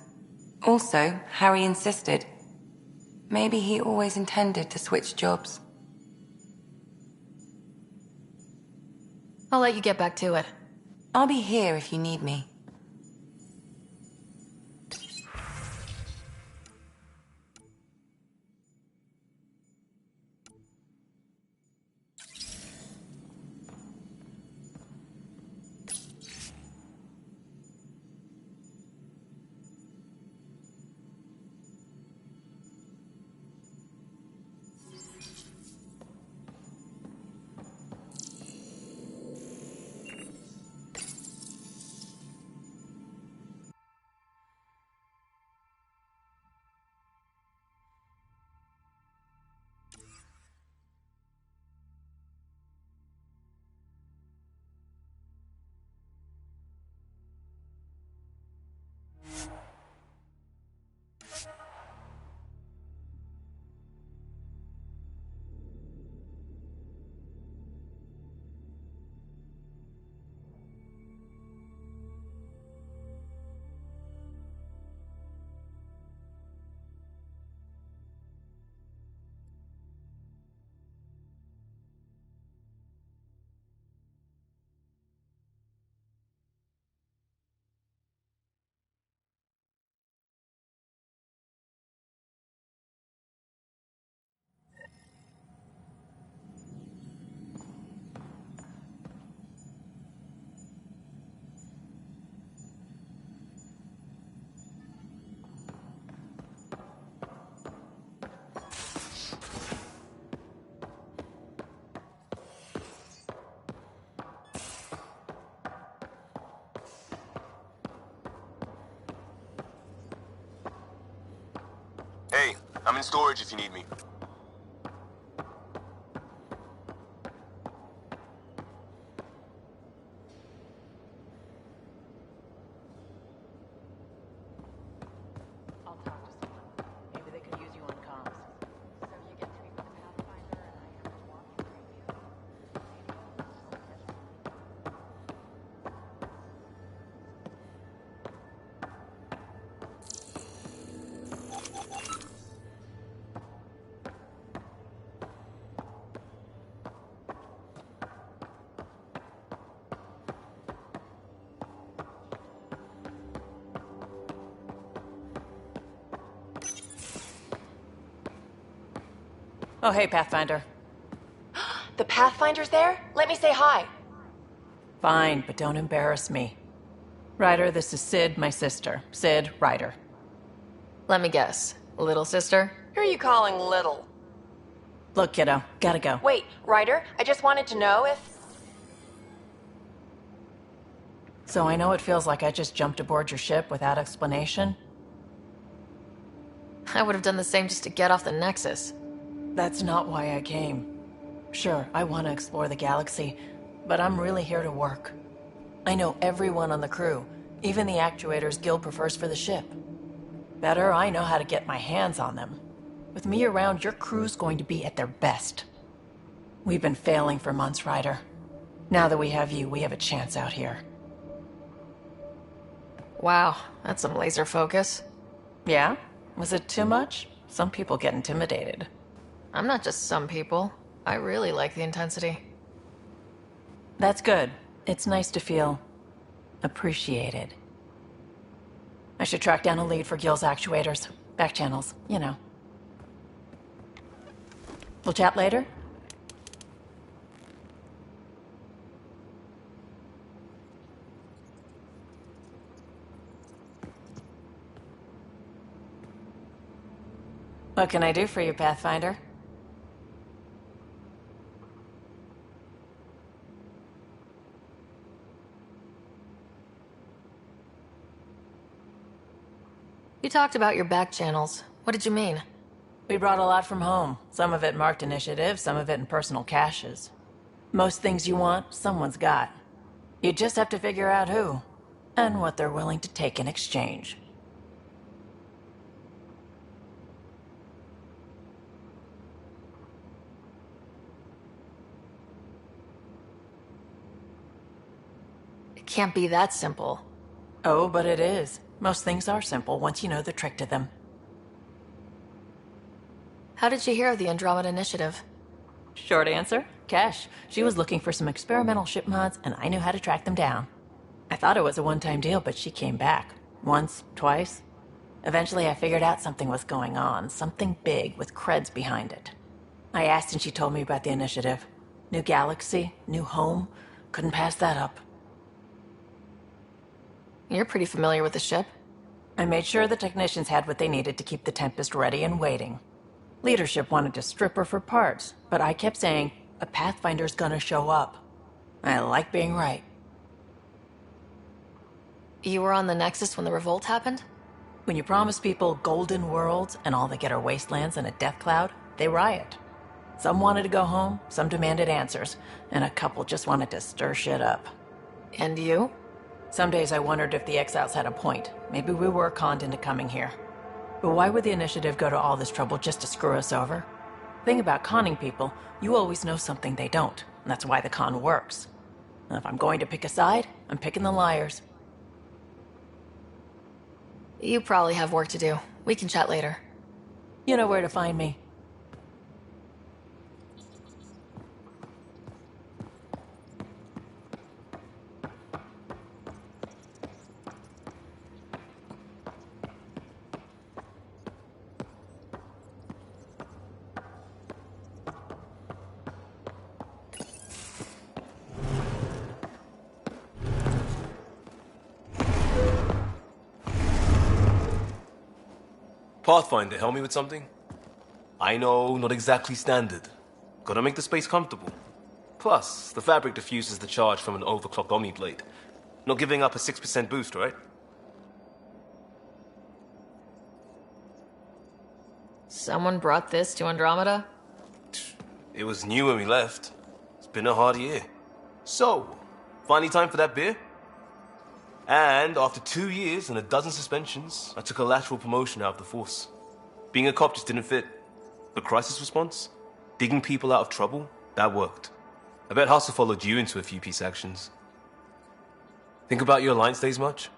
Also, Harry insisted. Maybe he always intended to switch jobs. I'll let you get back to it. I'll be here if you need me. I'm in storage if you need me. I'll talk to someone. Maybe they could use you on comms. So you get to meet with the Pathfinder and I have to walk you through. Oh, hey, Pathfinder. The Pathfinder's there? Let me say hi. Fine, but don't embarrass me. Ryder, this is Sid, my sister. Sid, Ryder. Let me guess. Little sister? Who are you calling little? Look, kiddo, gotta go. Wait, Ryder, I just wanted to know if... So I know it feels like I just jumped aboard your ship without explanation. I would have done the same just to get off the Nexus. That's not why I came. Sure, I want to explore the galaxy, but I'm really here to work. I know everyone on the crew, even the actuators Gil prefers for the ship. Better, I know how to get my hands on them. With me around, your crew's going to be at their best. We've been failing for months, Ryder. Now that we have you, we have a chance out here. Wow, that's some laser focus. Yeah? Was it too much? Some people get intimidated. I'm not just some people. I really like the intensity. That's good. It's nice to feel appreciated. I should track down a lead for Gil's actuators. Back channels, you know. We'll chat later? What can I do for you, Pathfinder? You talked about your back channels. What did you mean? We brought a lot from home. Some of it marked initiative, some of it in personal caches. Most things you want, someone's got. You just have to figure out who, and what they're willing to take in exchange. It can't be that simple. Oh, but it is. Most things are simple once you know the trick to them. How did you hear of the Andromeda Initiative? Short answer, Cash. She was looking for some experimental ship mods, and I knew how to track them down. I thought it was a one-time deal, but she came back. Once, twice. Eventually I figured out something was going on, something big with creds behind it. I asked and she told me about the initiative. New galaxy, new home. Couldn't pass that up. You're pretty familiar with the ship. I made sure the technicians had what they needed to keep the Tempest ready and waiting. Leadership wanted to strip her for parts, but I kept saying, a Pathfinder's gonna show up. I like being right. You were on the Nexus when the revolt happened? When you promise people golden worlds and all they get are wastelands and a death cloud, they riot. Some wanted to go home, some demanded answers, and a couple just wanted to stir shit up. And you? Some days I wondered if the exiles had a point. Maybe we were conned into coming here. But why would the initiative go to all this trouble just to screw us over? Thing about conning people, you always know something they don't, and that's why the con works. And if I'm going to pick a side, I'm picking the liars. You probably have work to do. We can chat later. You know where to find me. Pathfinder, help me with something? I know, not exactly standard. Gotta make the space comfortable. Plus, the fabric diffuses the charge from an overclocked Omniblade. Not giving up a 6% boost, right? Someone brought this to Andromeda? It was new when we left. It's been a hard year. So, finally time for that beer? And after 2 years and a dozen suspensions, I took a lateral promotion out of the force. Being a cop just didn't fit. But crisis response? Digging people out of trouble? That worked. I bet Hustle followed you into a few peace actions. Think about your Alliance days much?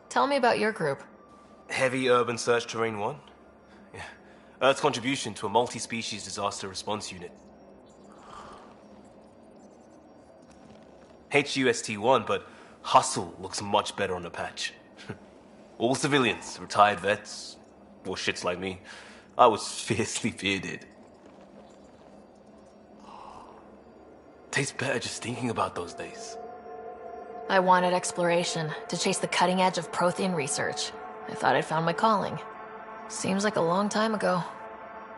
Tell me about your group. Heavy Urban Search Terrain 1? Yeah. Earth's contribution to a multi-species disaster response unit. HUST-1, but Hustle looks much better on the patch. All civilians, retired vets, or shits like me. I was fiercely bearded. Tastes better just thinking about those days. I wanted exploration, to chase the cutting edge of Prothean research. I thought I'd found my calling. Seems like a long time ago.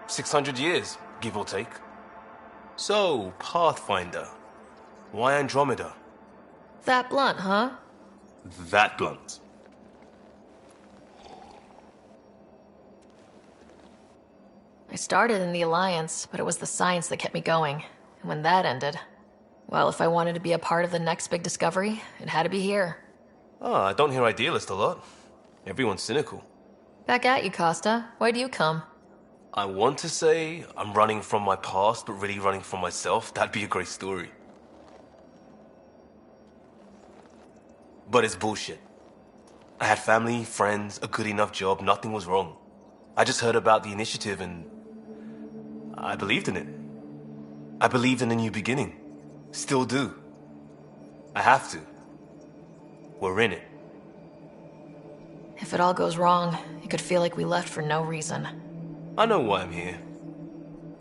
600 years, give or take. So, Pathfinder. Why Andromeda? That blunt, huh? That blunt. I started in the Alliance, but it was the science that kept me going. And when that ended, well, if I wanted to be a part of the next big discovery, it had to be here. Oh, I don't hear idealist a lot. Everyone's cynical. Back at you, Costa. Why do you come? I want to say I'm running from my past, but really running from myself. That'd be a great story. But it's bullshit. I had family, friends, a good enough job, nothing was wrong. I just heard about the initiative and I believed in it. I believed in a new beginning. Still do. I have to. We're in it. If it all goes wrong, it could feel like we left for no reason. I know why I'm here.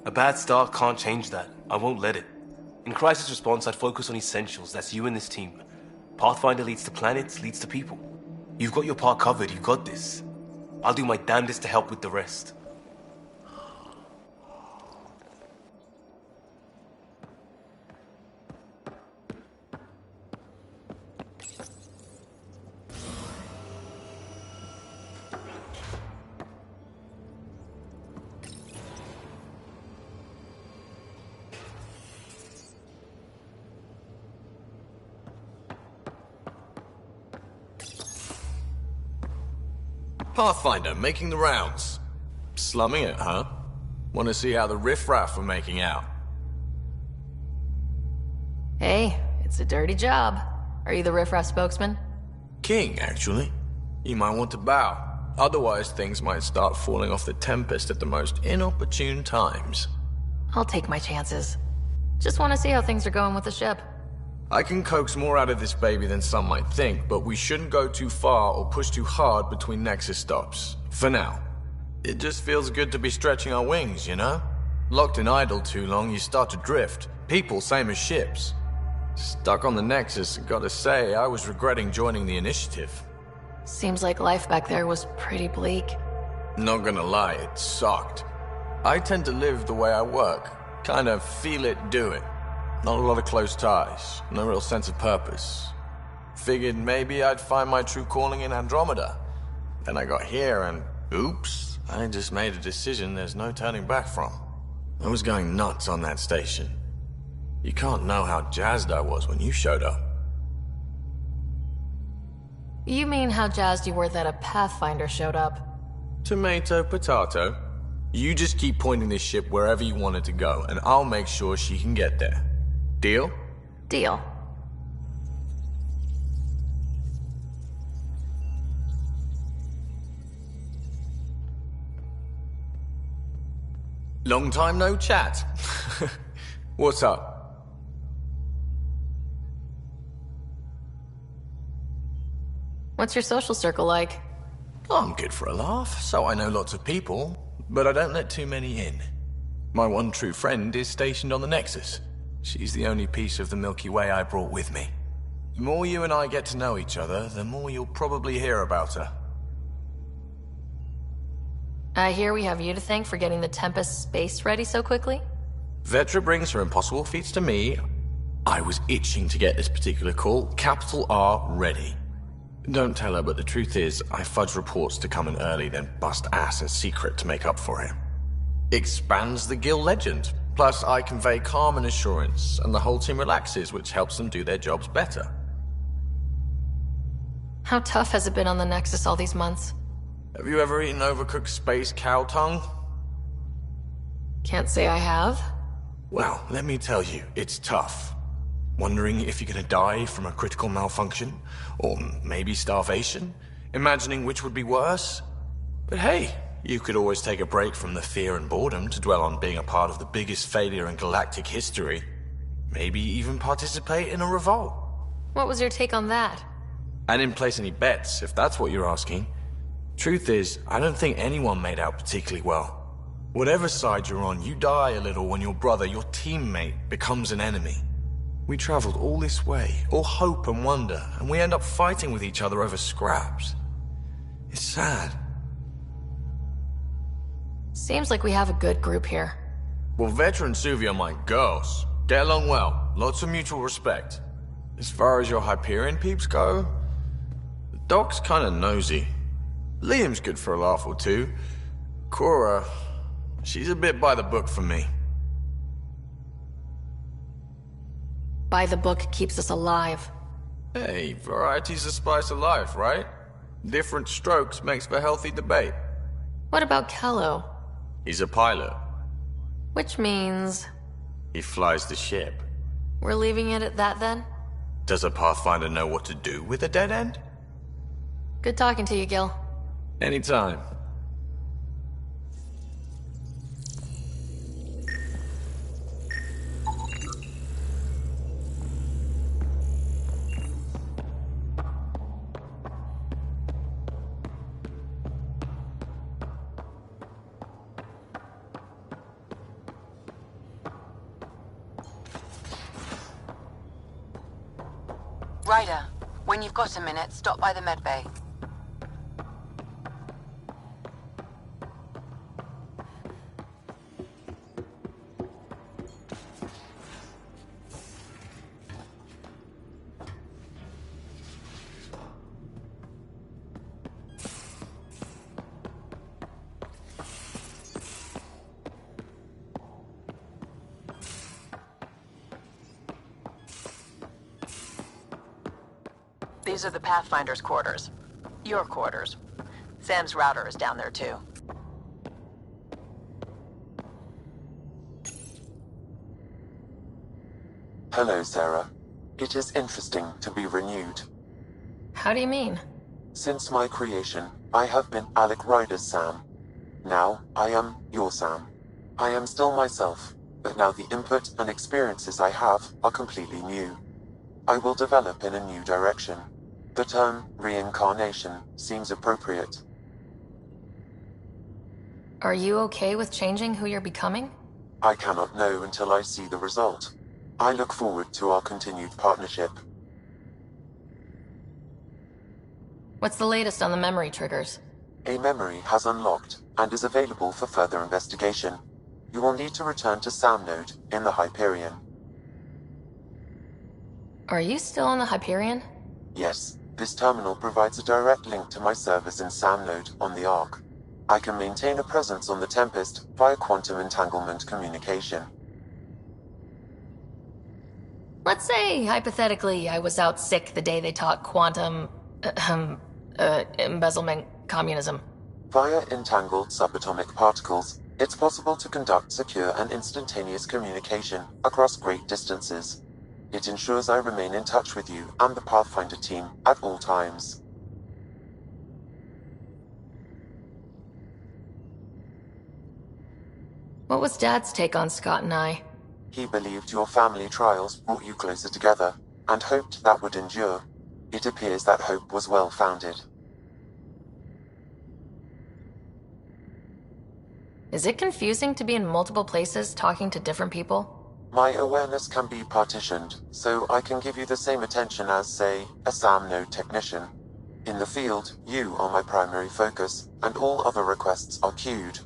A bad start can't change that. I won't let it. In crisis response, I'd focus on essentials. That's you and this team. Pathfinder leads to planets, leads to people. You've got your part covered, you got this. I'll do my damnedest to help with the rest. Pathfinder, making the rounds. Slumming it, huh? Want to see how the riffraff are making out? Hey, it's a dirty job. Are you the riffraff spokesman? King, actually. You might want to bow. Otherwise, things might start falling off the Tempest at the most inopportune times. I'll take my chances. Just want to see how things are going with the ship. I can coax more out of this baby than some might think, but we shouldn't go too far or push too hard between Nexus stops. For now. It just feels good to be stretching our wings, you know? Locked in idle too long, you start to drift. People, same as ships. Stuck on the Nexus, gotta say, I was regretting joining the initiative. Seems like life back there was pretty bleak. Not gonna lie, it sucked. I tend to live the way I work. Kind of feel it, do it. Not a lot of close ties, no real sense of purpose. Figured maybe I'd find my true calling in Andromeda. Then I got here and, oops, I just made a decision there's no turning back from. I was going nuts on that station. You can't know how jazzed I was when you showed up. You mean how jazzed you were that a Pathfinder showed up? Tomato, potato. You just keep pointing this ship wherever you want it to go, and I'll make sure she can get there. Deal? Deal. Long time no chat. What's up? What's your social circle like? I'm good for a laugh, so I know lots of people, but I don't let too many in. My one true friend is stationed on the Nexus. She's the only piece of the Milky Way I brought with me. The more you and I get to know each other, the more you'll probably hear about her. I hear we have you to thank for getting the Tempest space ready so quickly? Vetra brings her impossible feats to me. I was itching to get this particular call, capital R, ready. Don't tell her, but the truth is, I fudge reports to come in early, then bust ass in secret to make up for it. Expands the guild legend. Plus, I convey calm and assurance, and the whole team relaxes, which helps them do their jobs better. How tough has it been on the Nexus all these months? Have you ever eaten overcooked space cow tongue? Can't say I have. Well, let me tell you, it's tough. Wondering if you're gonna die from a critical malfunction? Or maybe starvation? Imagining which would be worse? But hey, you could always take a break from the fear and boredom to dwell on being a part of the biggest failure in galactic history. Maybe even participate in a revolt. What was your take on that? I didn't place any bets, if that's what you're asking. Truth is, I don't think anyone made out particularly well. Whatever side you're on, you die a little when your brother, your teammate, becomes an enemy. We traveled all this way, all hope and wonder, and we end up fighting with each other over scraps. It's sad. Seems like we have a good group here. Well, Veteran Suvia are my girls. Get along well, lots of mutual respect. As far as your Hyperion peeps go, the Doc's kinda nosy. Liam's good for a laugh or two. Cora, she's a bit by the book for me. By the book keeps us alive. Hey, variety's the spice of life, right? Different strokes makes for healthy debate. What about Kello? He's a pilot. Which means... he flies the ship. we're leaving it at that then? Does a Pathfinder know what to do with a dead end? Good talking to you, Gil. Anytime. Ryder, when you've got a minute, stop by the medbay. These are the Pathfinder's quarters. Your quarters. Sam's router is down there too. Hello, Sarah. It is interesting to be renewed. How do you mean? Since my creation, I have been Alec Ryder's Sam. Now, I am your Sam. I am still myself, but now the input and experiences I have are completely new. I will develop in a new direction. The term reincarnation seems appropriate. Are you okay with changing who you're becoming? I cannot know until I see the result. I look forward to our continued partnership. What's the latest on the memory triggers? A memory has unlocked and is available for further investigation. You will need to return to Sam Node in the Hyperion. Are you still on the Hyperion? Yes. This terminal provides a direct link to my servers in Sam Node on the Ark. I can maintain a presence on the Tempest via quantum entanglement communication. Let's say, hypothetically, I was out sick the day they taught quantum... embezzlement communism. Via entangled subatomic particles, it's possible to conduct secure and instantaneous communication across great distances. It ensures I remain in touch with you and the Pathfinder team at all times. What was Dad's take on Scott and I? He believed your family trials brought you closer together, and hoped that would endure. It appears that hope was well-founded. Is it confusing to be in multiple places talking to different people? My awareness can be partitioned, so I can give you the same attention as, say, a SAM node technician. In the field, you are my primary focus, and all other requests are queued.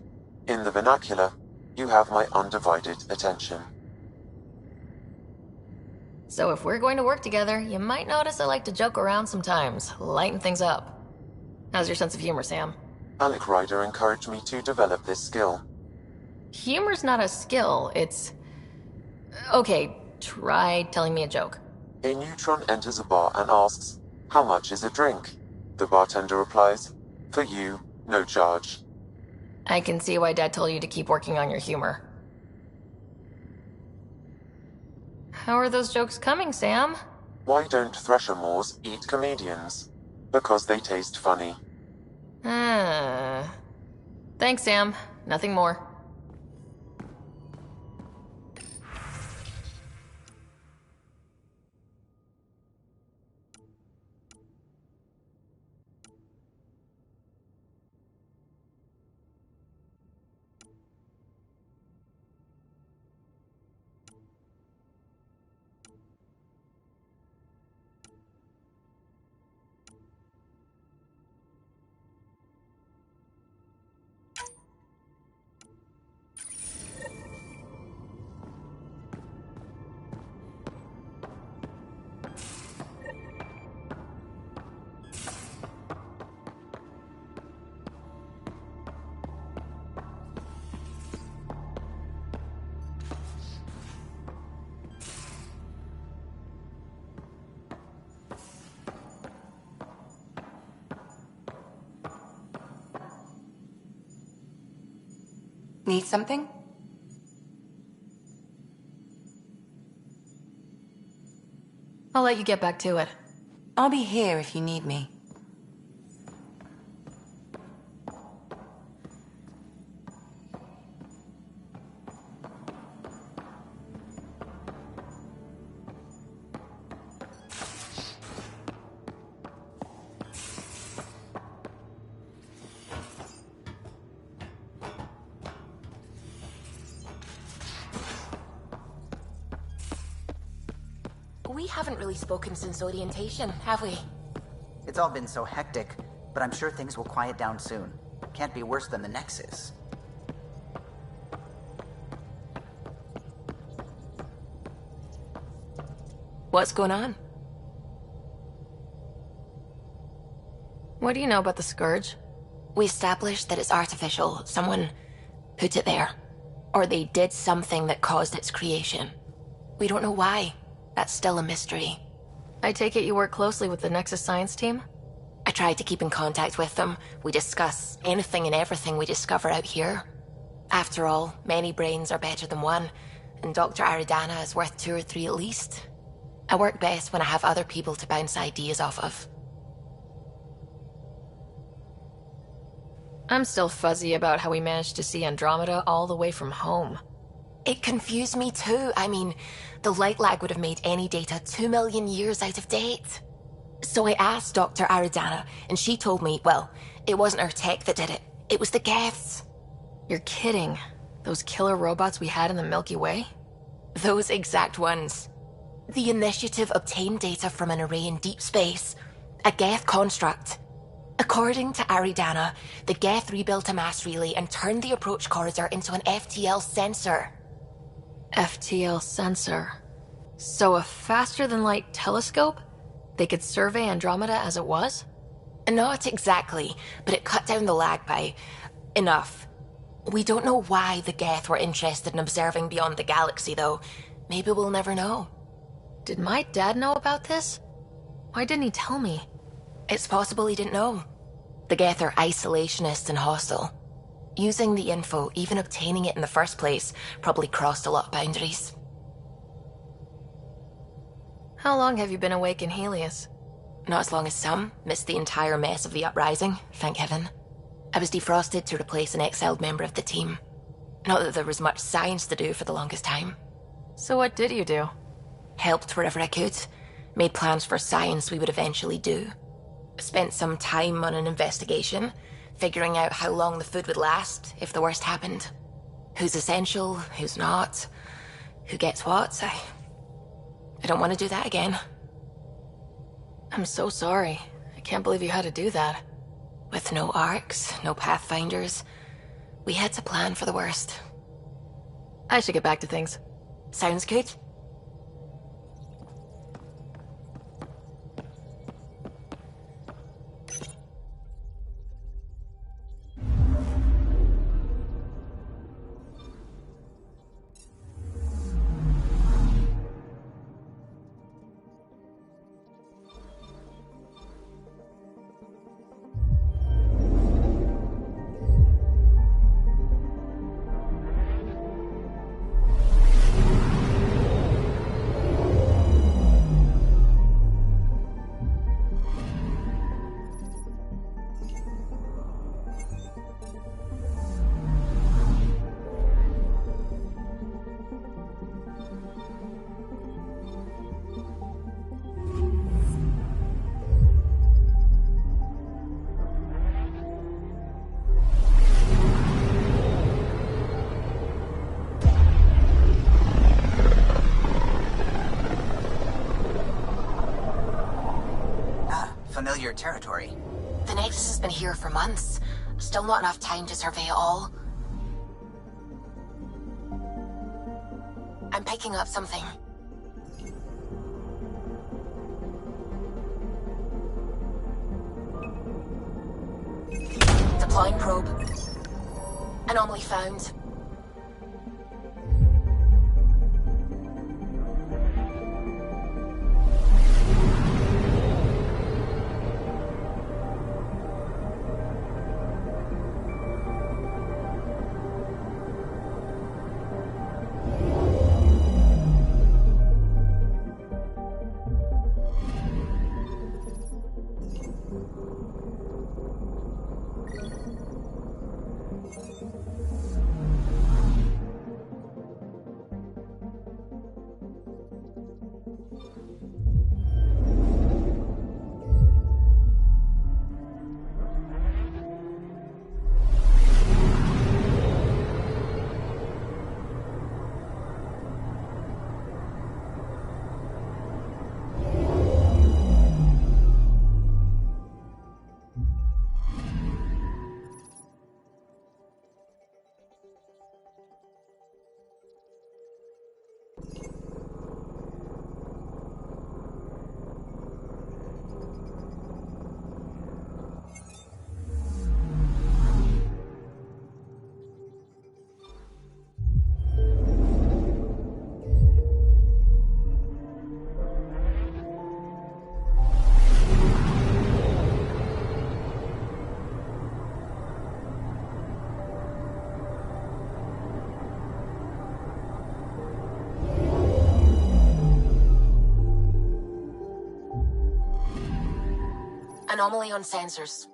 In the vernacular, you have my undivided attention. So if we're going to work together, you might notice I like to joke around sometimes, lighten things up. How's your sense of humor, Sam? Alec Ryder encouraged me to develop this skill. Humor's not a skill, it's... Okay, try telling me a joke. A neutron enters a bar and asks, "How much is a drink?" The bartender replies, "For you, no charge." I can see why Dad told you to keep working on your humor. How are those jokes coming, Sam? Why don't Thresher Moors eat comedians? Because they taste funny. Thanks, Sam. Nothing more. Need something? I'll let you get back to it. I'll be here if you need me. We haven't really spoken since orientation, have we? It's all been so hectic, but I'm sure things will quiet down soon. Can't be worse than the Nexus. What's going on? What do you know about the Scourge? We established that it's artificial. Someone put it there. Or they did something that caused its creation. We don't know why. That's still a mystery. I take it you work closely with the Nexus science team? I try to keep in contact with them. We discuss anything and everything we discover out here. After all, many brains are better than one, and Dr. Aridana is worth 2 or 3 at least. I work best when I have other people to bounce ideas off of. I'm still fuzzy about how we managed to see Andromeda all the way from home. It confused me too. I mean, the light lag would have made any data 2 million years out of date. So I asked Dr. Aridana, and she told me, well, it wasn't her tech that did it. It was the Geths. You're kidding. Those killer robots we had in the Milky Way? Those exact ones. The Initiative obtained data from an array in deep space. A Geth construct. According to Aridana, the Geth rebuilt a mass relay and turned the approach corridor into an FTL sensor. FTL sensor. So a faster-than-light telescope? They could survey Andromeda as it was? Not exactly, but it cut down the lag by enough. We don't know why the Geth were interested in observing beyond the galaxy, though. Maybe we'll never know. Did my dad know about this? Why didn't he tell me? It's possible he didn't know. The Geth are isolationist and hostile. Using the info, even obtaining it in the first place, probably crossed a lot of boundaries. How long have you been awake in Helios? Not as long as some. Missed the entire mess of the uprising, thank heaven. I was defrosted to replace an exiled member of the team. Not that there was much science to do for the longest time. So what did you do? Helped wherever I could. Made plans for science we would eventually do. Spent some time on an investigation, figuring out how long the food would last if the worst happened. Who's essential, who's not, who gets what. I don't want to do that again. I'm so sorry. I can't believe you had to do that. With no arcs, no pathfinders, we had to plan for the worst. I should get back to things. Sounds good. your territory. The Nexus has been here for months. Still not enough time to survey it all. I'm picking up something. Deploying probe. Anomaly found. Anomaly on sensors.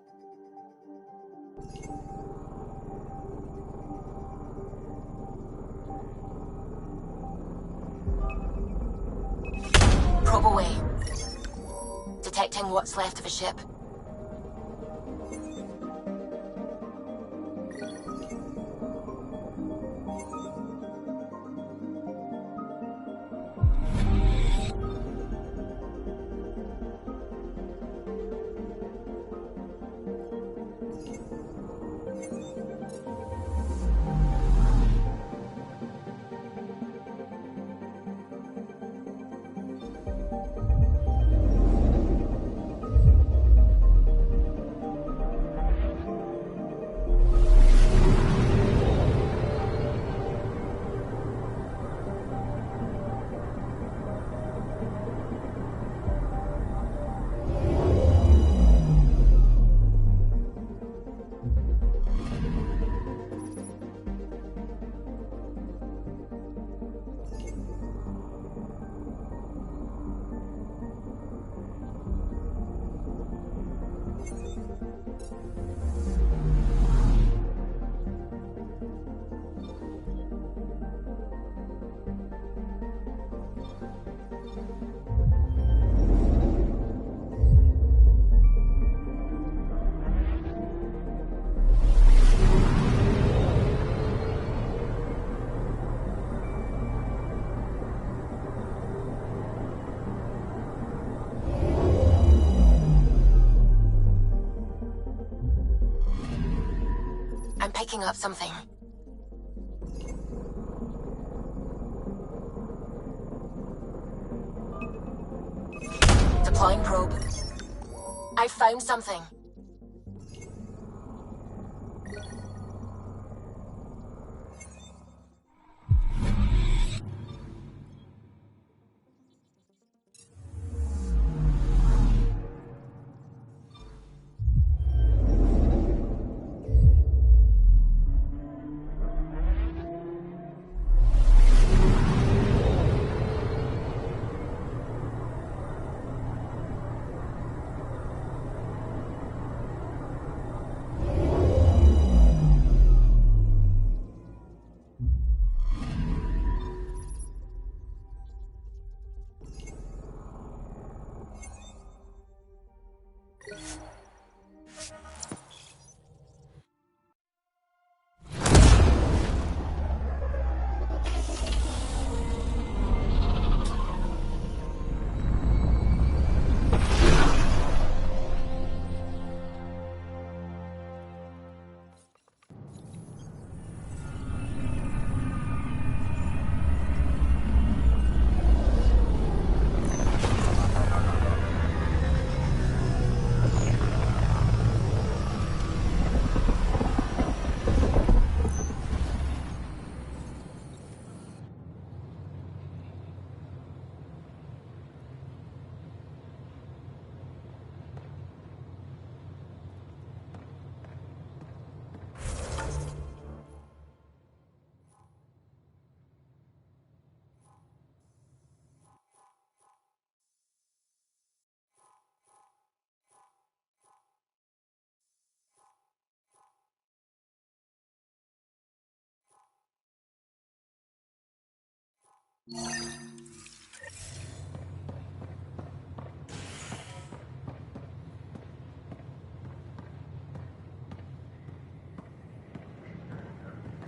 Probe away. Detecting what's left of a ship. I'm picking up something. Deploying probe. I found something.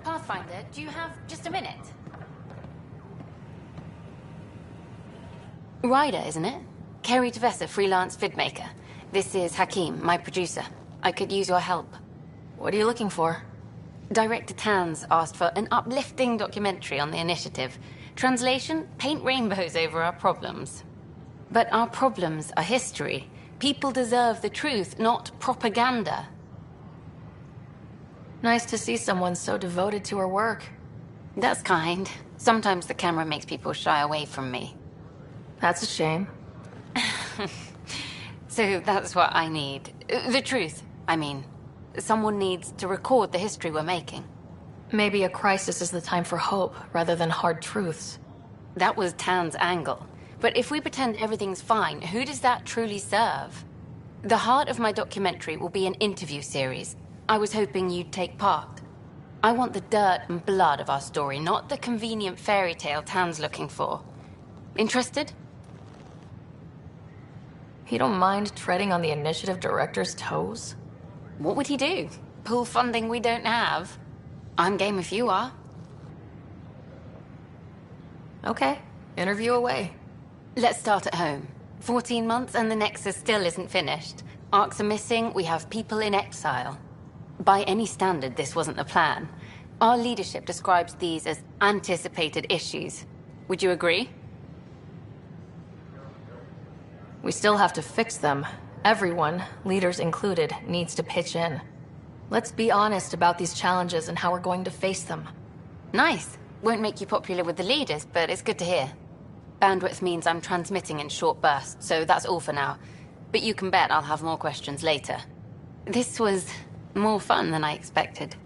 Pathfinder, do you have just a minute? Ryder, isn't it? Kerry Tavessa, freelance vidmaker. This is Hakim, my producer. I could use your help. What are you looking for? Director Tans asked for an uplifting documentary on the initiative. Translation, paint rainbows over our problems. But our problems are history. People deserve the truth, not propaganda. Nice to see someone so devoted to her work. That's kind. Sometimes the camera makes people shy away from me. That's a shame. So that's what I need. The truth, I mean. Someone needs to record the history we're making. Maybe a crisis is the time for hope, rather than hard truths. That was Tan's angle. But if we pretend everything's fine, who does that truly serve? The heart of my documentary will be an interview series. I was hoping you'd take part. I want the dirt and blood of our story, not the convenient fairy tale Tan's looking for. Interested? You don't mind treading on the initiative director's toes? What would he do? Pull funding we don't have? I'm game if you are. Okay, interview away. Let's start at home. 14 months and the Nexus still isn't finished. Arcs are missing, we have people in exile. By any standard, this wasn't the plan. Our leadership describes these as anticipated issues. Would you agree? We still have to fix them. Everyone, leaders included, needs to pitch in. Let's be honest about these challenges and how we're going to face them. Nice. Won't make you popular with the leaders, but it's good to hear. Bandwidth means I'm transmitting in short bursts, so that's all for now. But you can bet I'll have more questions later. This was more fun than I expected.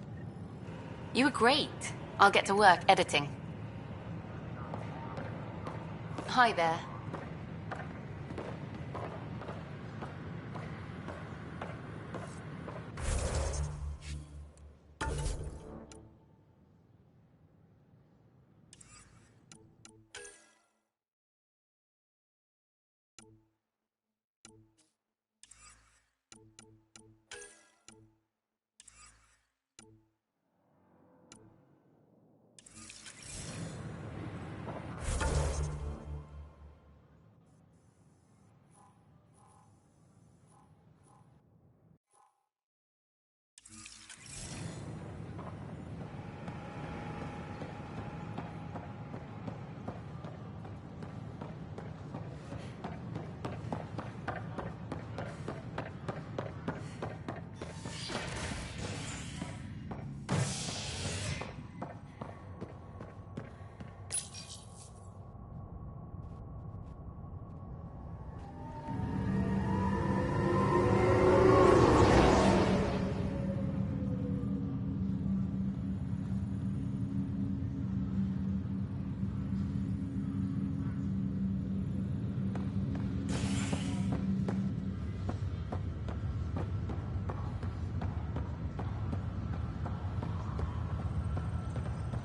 You were great. I'll get to work editing. Hi there.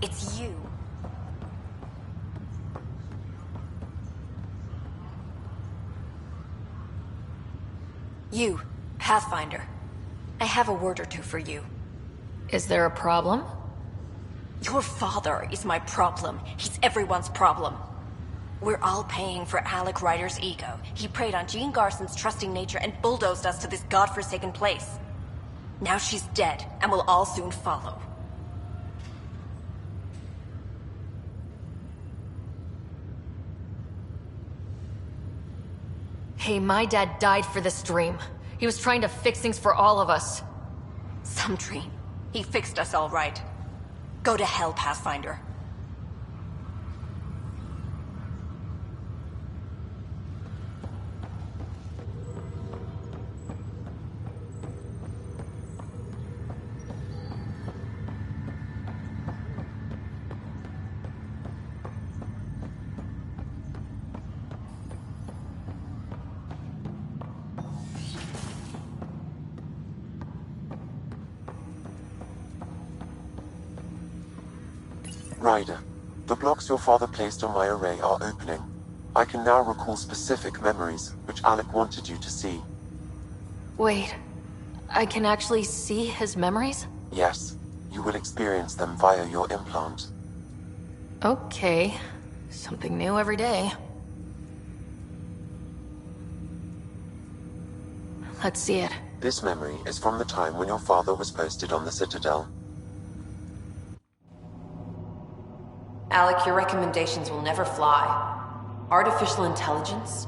It's you. You, Pathfinder. I have a word or two for you. Is there a problem? Your father is my problem. He's everyone's problem. We're all paying for Alec Ryder's ego. He preyed on Jean Garson's trusting nature and bulldozed us to this godforsaken place. Now she's dead, and we'll all soon follow. Hey, my dad died for this dream. He was trying to fix things for all of us. Some dream. He fixed us all right. Go to hell, Pathfinder. Ryder, The blocks your father placed on my array are opening. I can now recall specific memories, which Alec wanted you to see. Wait, I can actually see his memories? Yes, you will experience them via your implant. Okay, something new every day. Let's see it. This memory is from the time when your father was posted on the Citadel. Alec, your recommendations will never fly. Artificial intelligence?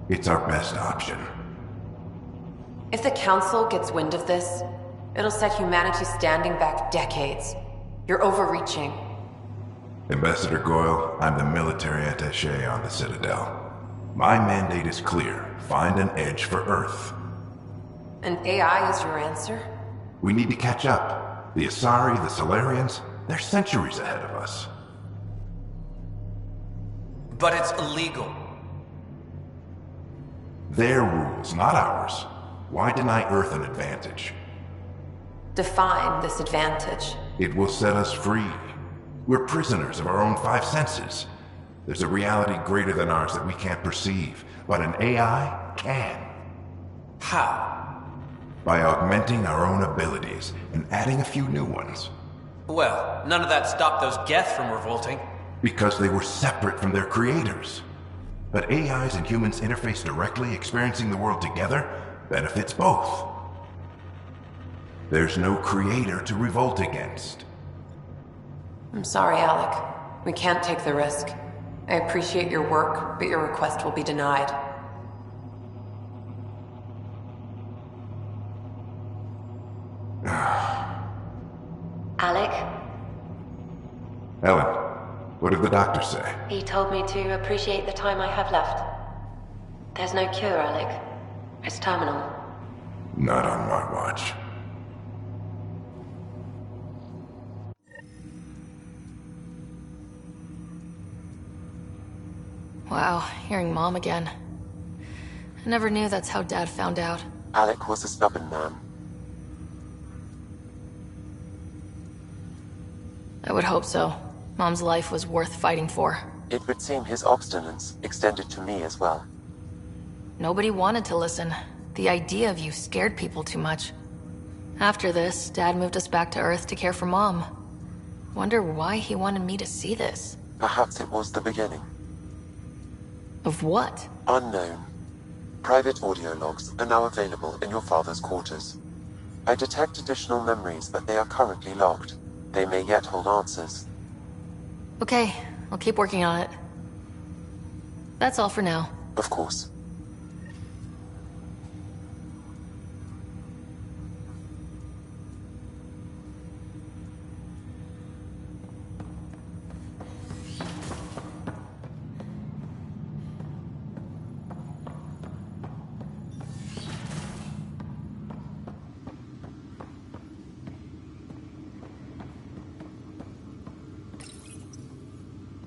It's our best option. If the Council gets wind of this, it'll set humanity standing back decades. You're overreaching. Ambassador Goyle, I'm the military attaché on the Citadel. My mandate is clear. Find an edge for Earth. And AI is your answer? We need to catch up. The Asari, the Solarians, they're centuries ahead of us. But it's illegal. Their rules, not ours. Why deny Earth an advantage? Define this advantage. It will set us free. We're prisoners of our own five senses. There's a reality greater than ours that we can't perceive, but an AI can. How? By augmenting our own abilities and adding a few new ones. Well, none of that stopped those Geth from revolting. Because they were separate from their creators. But AIs and humans interface directly, experiencing the world together, benefits both. There's no creator to revolt against. I'm sorry, Alec. We can't take the risk. I appreciate your work, but your request will be denied. Alec? Ellen, what did the doctor say? He told me to appreciate the time I have left. There's no cure, Alec. It's terminal. Not on my watch. Wow, hearing Mom again. I never knew that's how Dad found out. Alec was a stubborn man. I would hope so. Mom's life was worth fighting for. It would seem his obstinance extended to me as well. Nobody wanted to listen. The idea of you scared people too much. After this, Dad moved us back to Earth to care for Mom. Wonder why he wanted me to see this. Perhaps it was the beginning. Of what? Unknown. Private audio logs are now available in your father's quarters. I detect additional memories, but they are currently logged. They may yet hold answers. Okay, I'll keep working on it. That's all for now. Of course.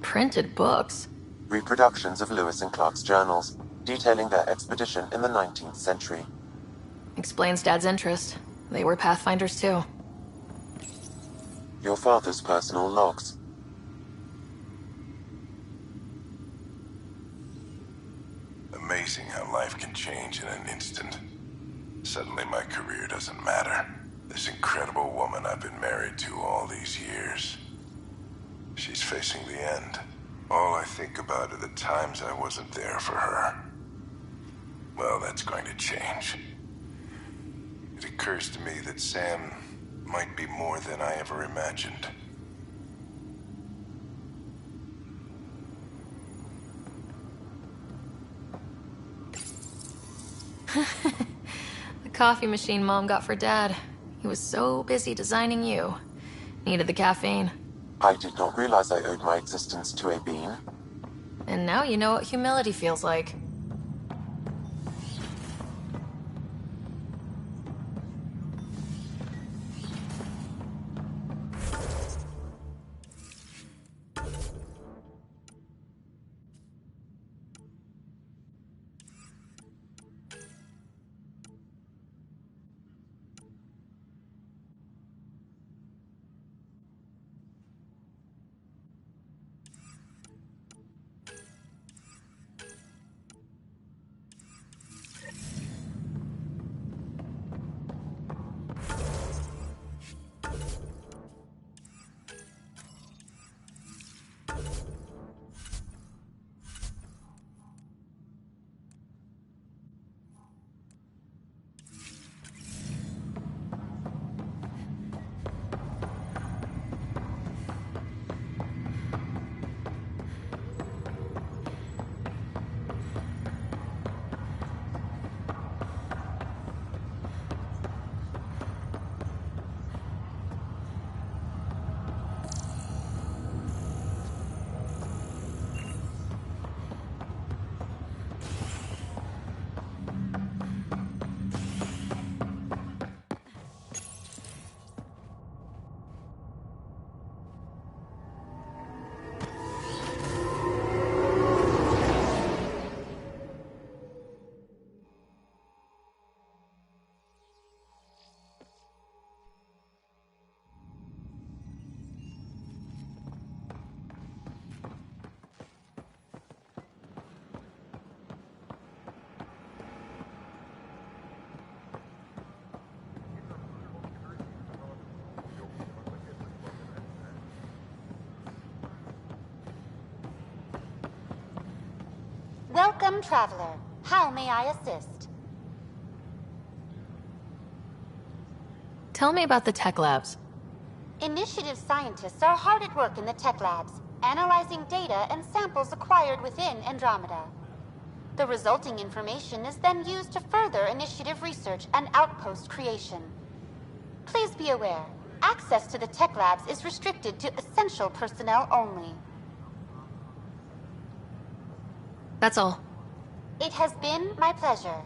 Printed books? Reproductions of Lewis and Clark's journals, detailing their expedition in the 19th century. Explains Dad's interest. They were Pathfinders too. Your father's personal logs. Amazing how life can change in an instant. Suddenly my career doesn't matter. This incredible woman I've been married to all these years. She's facing the end. All I think about are the times I wasn't there for her. Well, that's going to change. It occurs to me that Sam might be more than I ever imagined. The coffee machine Mom got for Dad. He was so busy designing you. Needed the caffeine. I did not realize I owed my existence to a bean. And now you know what humility feels like. Welcome, traveler. How may I assist? Tell me about the tech labs. Initiative scientists are hard at work in the tech labs, analyzing data and samples acquired within Andromeda. The resulting information is then used to further initiative research and outpost creation. Please be aware, access to the tech labs is restricted to essential personnel only. That's all. It has been my pleasure.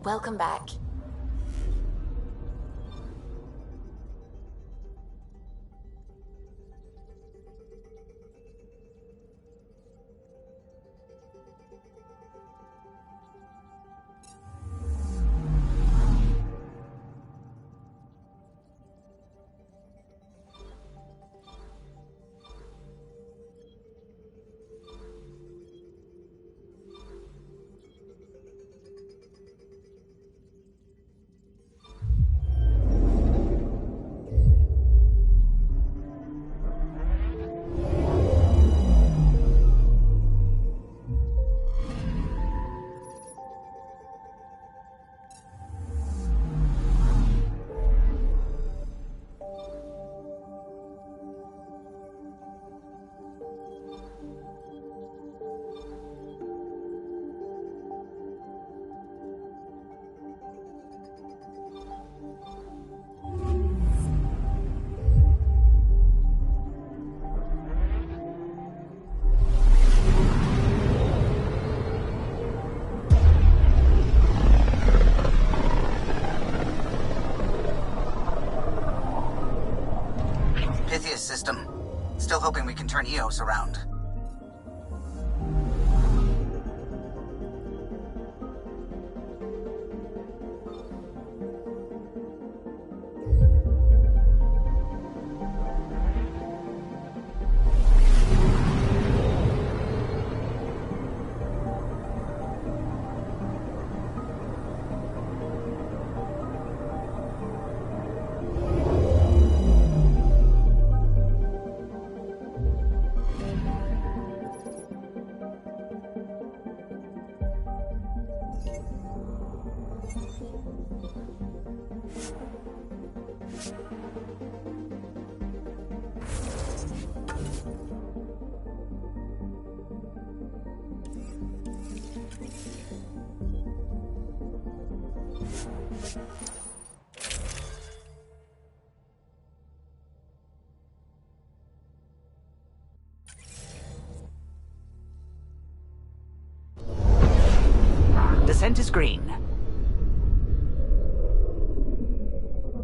Welcome back. System. Still hoping we can turn EOS around. Descent is green.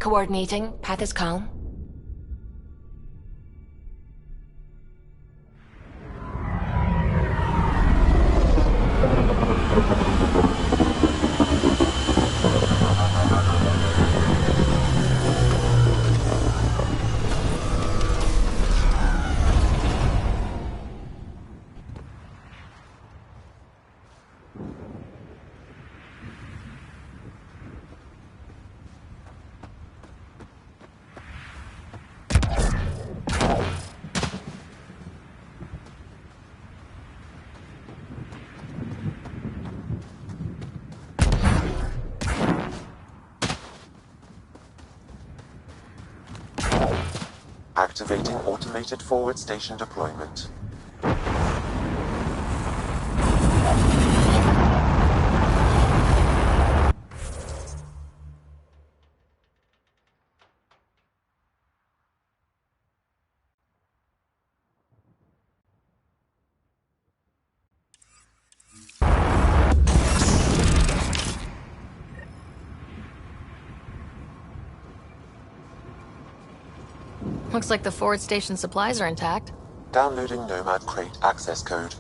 Coordinating. Path is calm. Activating automated forward station deployment. Looks like the forward station supplies are intact. Downloading Nomad Crate access code.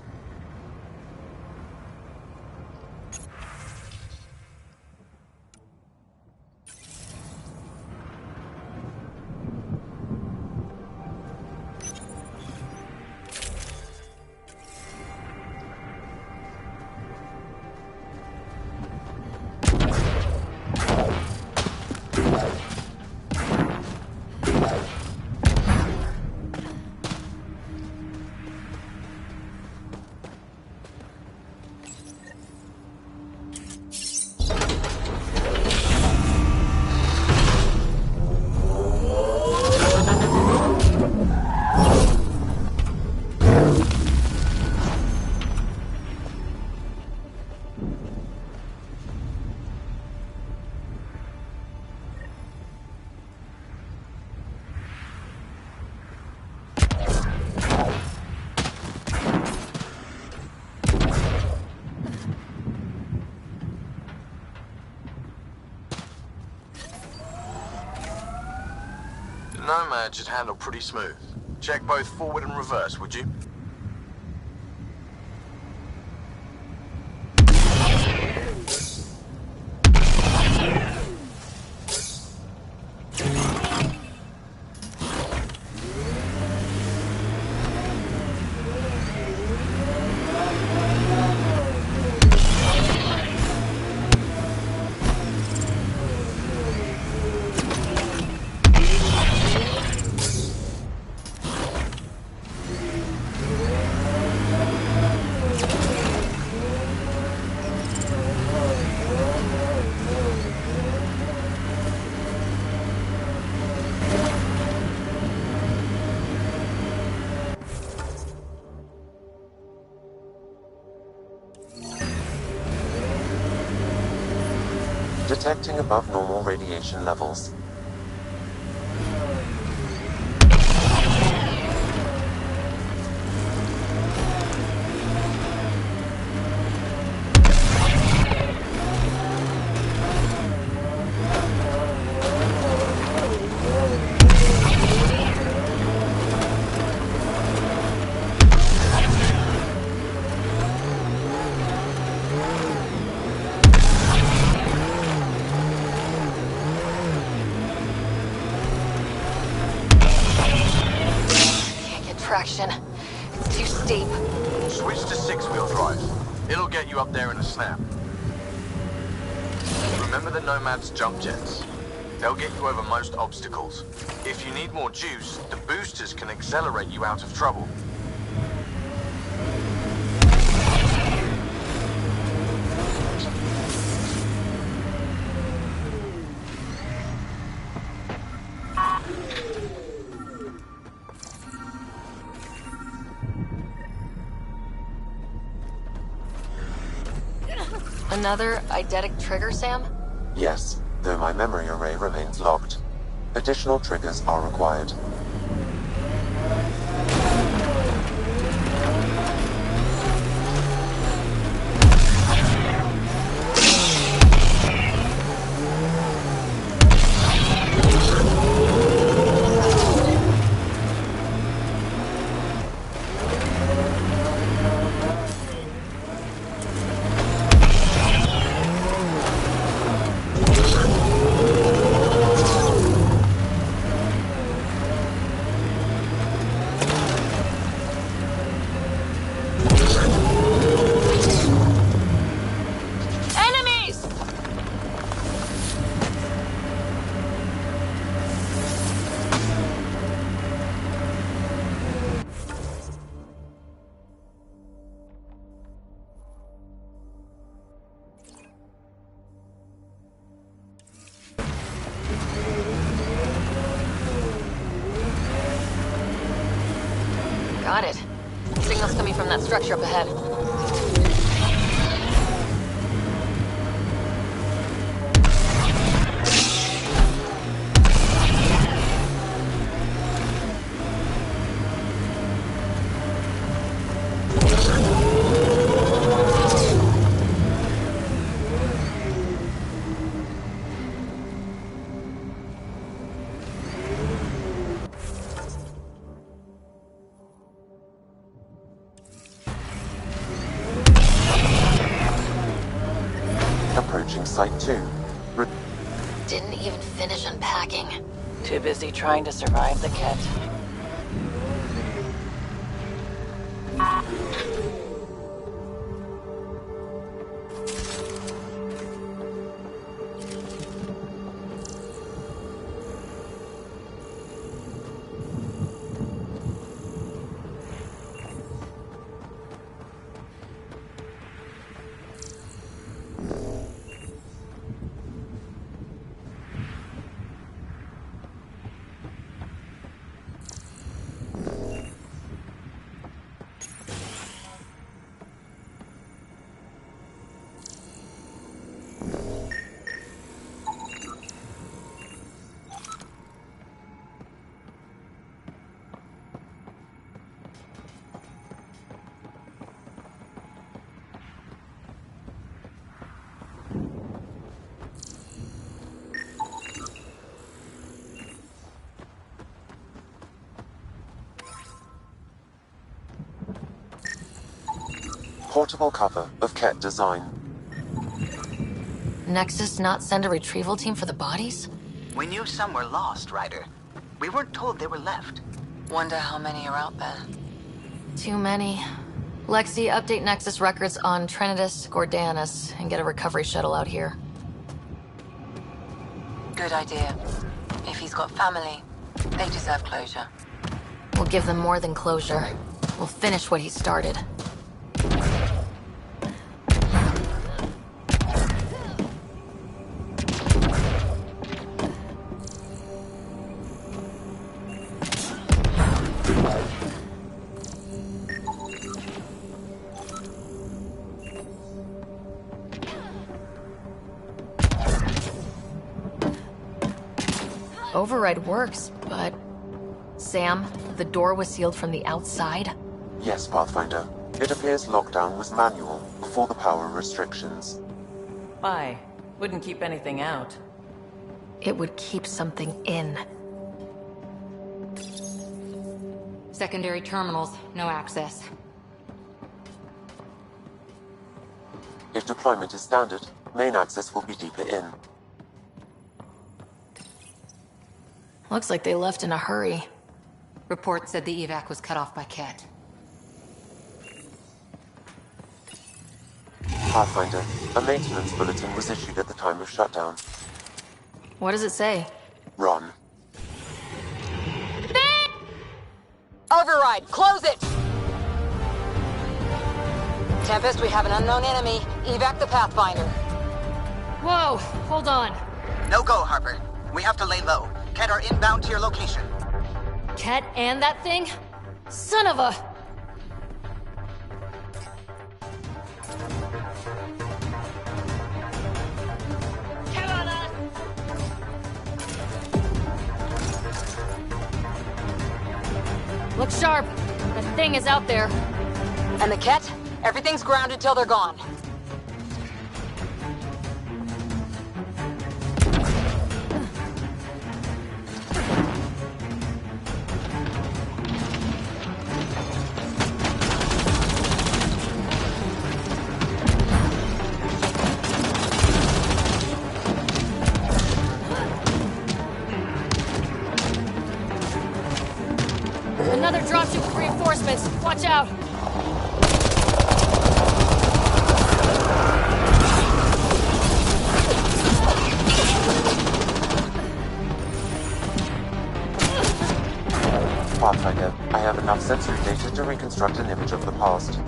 Nomad should handle pretty smooth. Check both forward and reverse, would you? Detecting above normal radiation levels. Traction. It's too steep. Switch to six-wheel drive. It'll get you up there in a snap. Remember the Nomad's jump jets. They'll get you over most obstacles. If you need more juice, the boosters can accelerate you out of trouble. Another eidetic trigger, Sam? Yes, though my memory array remains locked. Additional triggers are required. Got it. Signal's coming from that structure up ahead. Site 2. Didn't even finish unpacking. Too busy trying to survive the Ket. Portable cover of Ket design. Nexus not send a retrieval team for the bodies? We knew some were lost, Ryder. We weren't told they were left. Wonder how many are out there. Too many. Lexi, update Nexus records on Trinitas Gordanus and get a recovery shuttle out here. Good idea. If he's got family, they deserve closure. We'll give them more than closure. We'll finish what he started. Override works, but... Sam, the door was sealed from the outside? Yes, Pathfinder. It appears lockdown was manual before the power restrictions. Why? Wouldn't keep anything out. It would keep something in. Secondary terminals, no access. If deployment is standard, main access will be deeper in. Looks like they left in a hurry. Report said the evac was cut off by Ket. Pathfinder, a maintenance bulletin was issued at the time of shutdown. What does it say? Run. Override, close it! Tempest, we have an unknown enemy. Evac the Pathfinder. Whoa, hold on. No go, Harper. We have to lay low. Ket are inbound to your location. Ket and that thing? Son of a... Look sharp. That thing is out there. And the Ket? Everything's grounded till they're gone. Another dropship with reinforcements. Watch out. Pathfinder, I have enough sensory data to reconstruct an image of the past.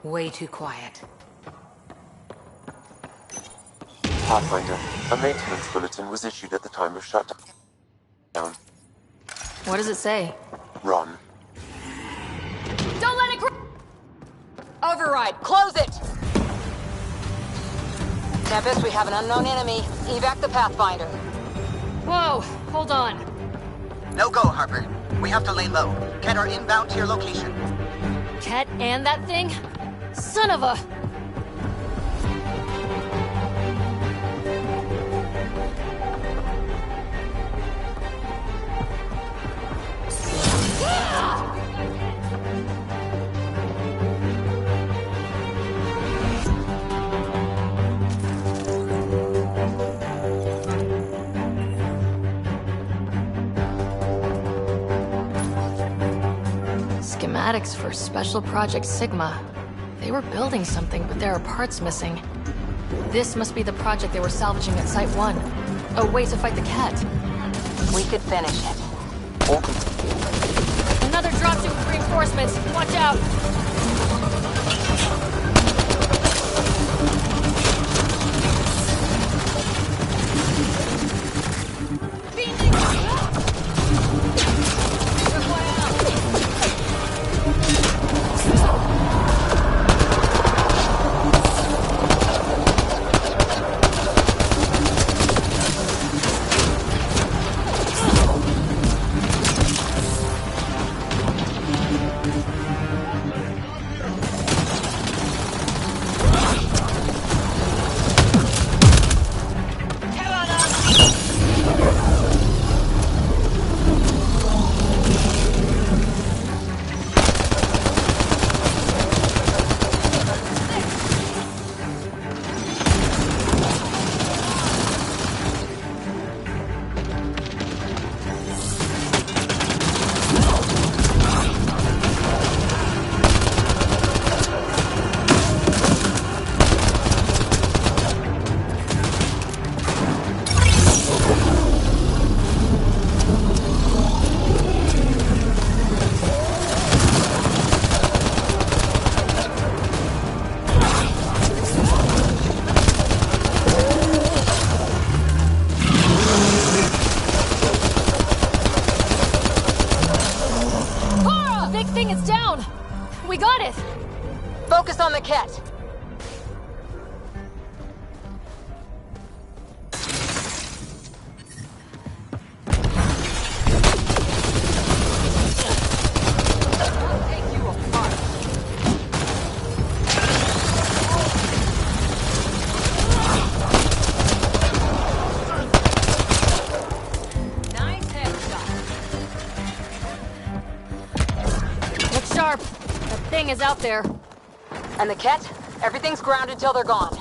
Way too quiet. Pathfinder, a maintenance bulletin was issued at the time of shutdown. What does it say? Run. Don't let it Override, close it! Tempest, we have an unknown enemy. Evac the Pathfinder. Whoa, hold on. No go, Harper. We have to lay low. Get our inbound to your location. Ket and that thing? Son of a... Schematics for Special Project Sigma. They were building something, but there are parts missing. This must be the project they were salvaging at Site 1. A way to fight the Ket. We could finish it. Another dropship with reinforcements. Watch out! We got it! Focus on the Ket. Is out there. And the Ket? Everything's grounded till they're gone.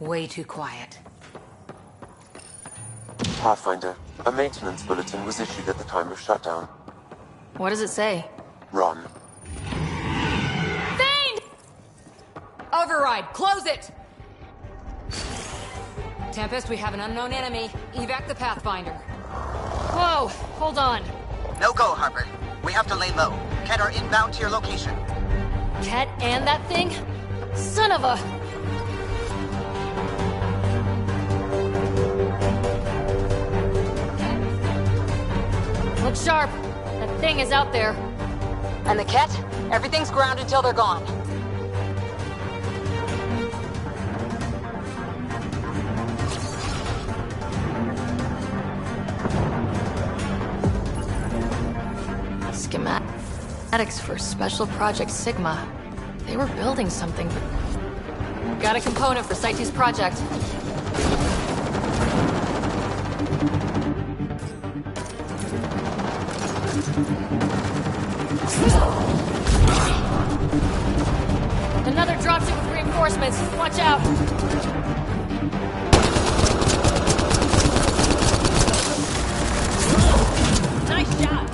Way too quiet. Pathfinder, a maintenance bulletin was issued at the time of shutdown. What does it say? Run. Thane! Override, close it! Tempest, we have an unknown enemy. Evac the Pathfinder. Whoa, hold on. No go, Harper. We have to lay low. Get our inbound to your location. Ket and that thing? Son of a... Look sharp. That thing is out there. And the Ket? Everything's grounded till they're gone. Schematics for Special Project Sigma. They were building something, but... Got a component for Site 2's project. reinforcements! Watch out! Nice shot!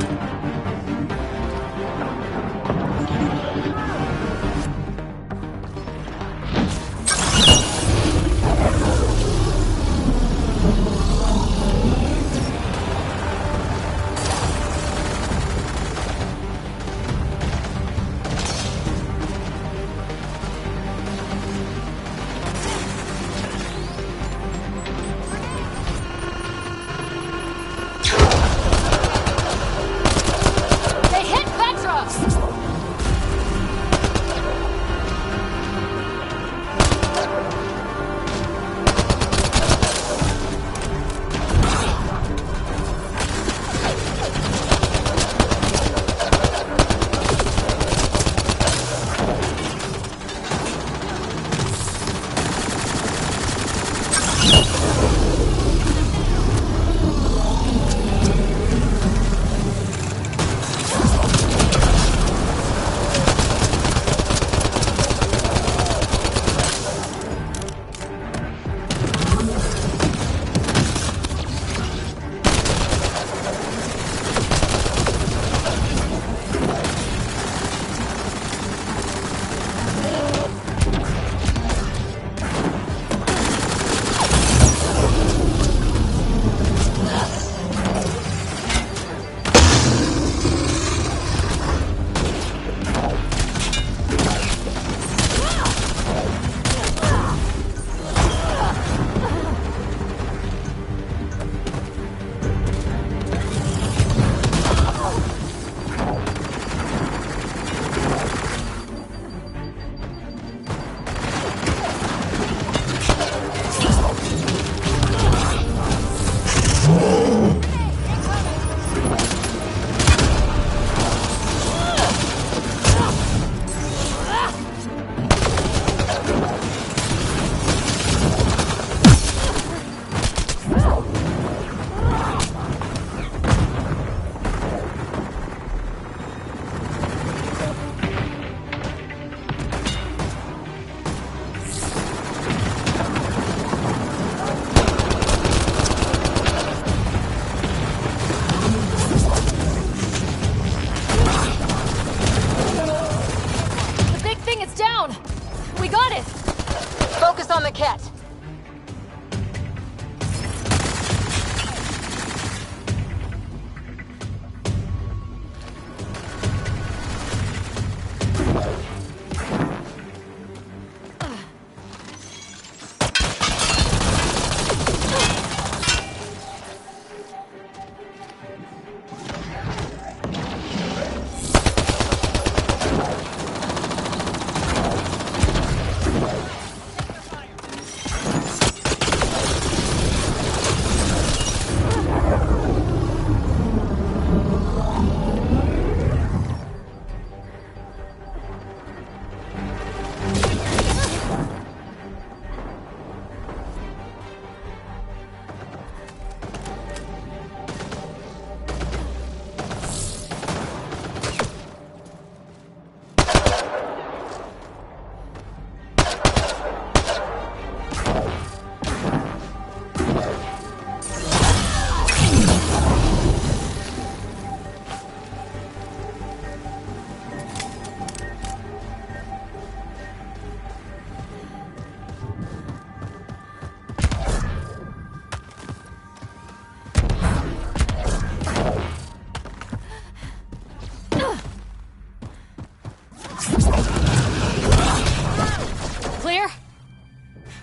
Focus on the cat.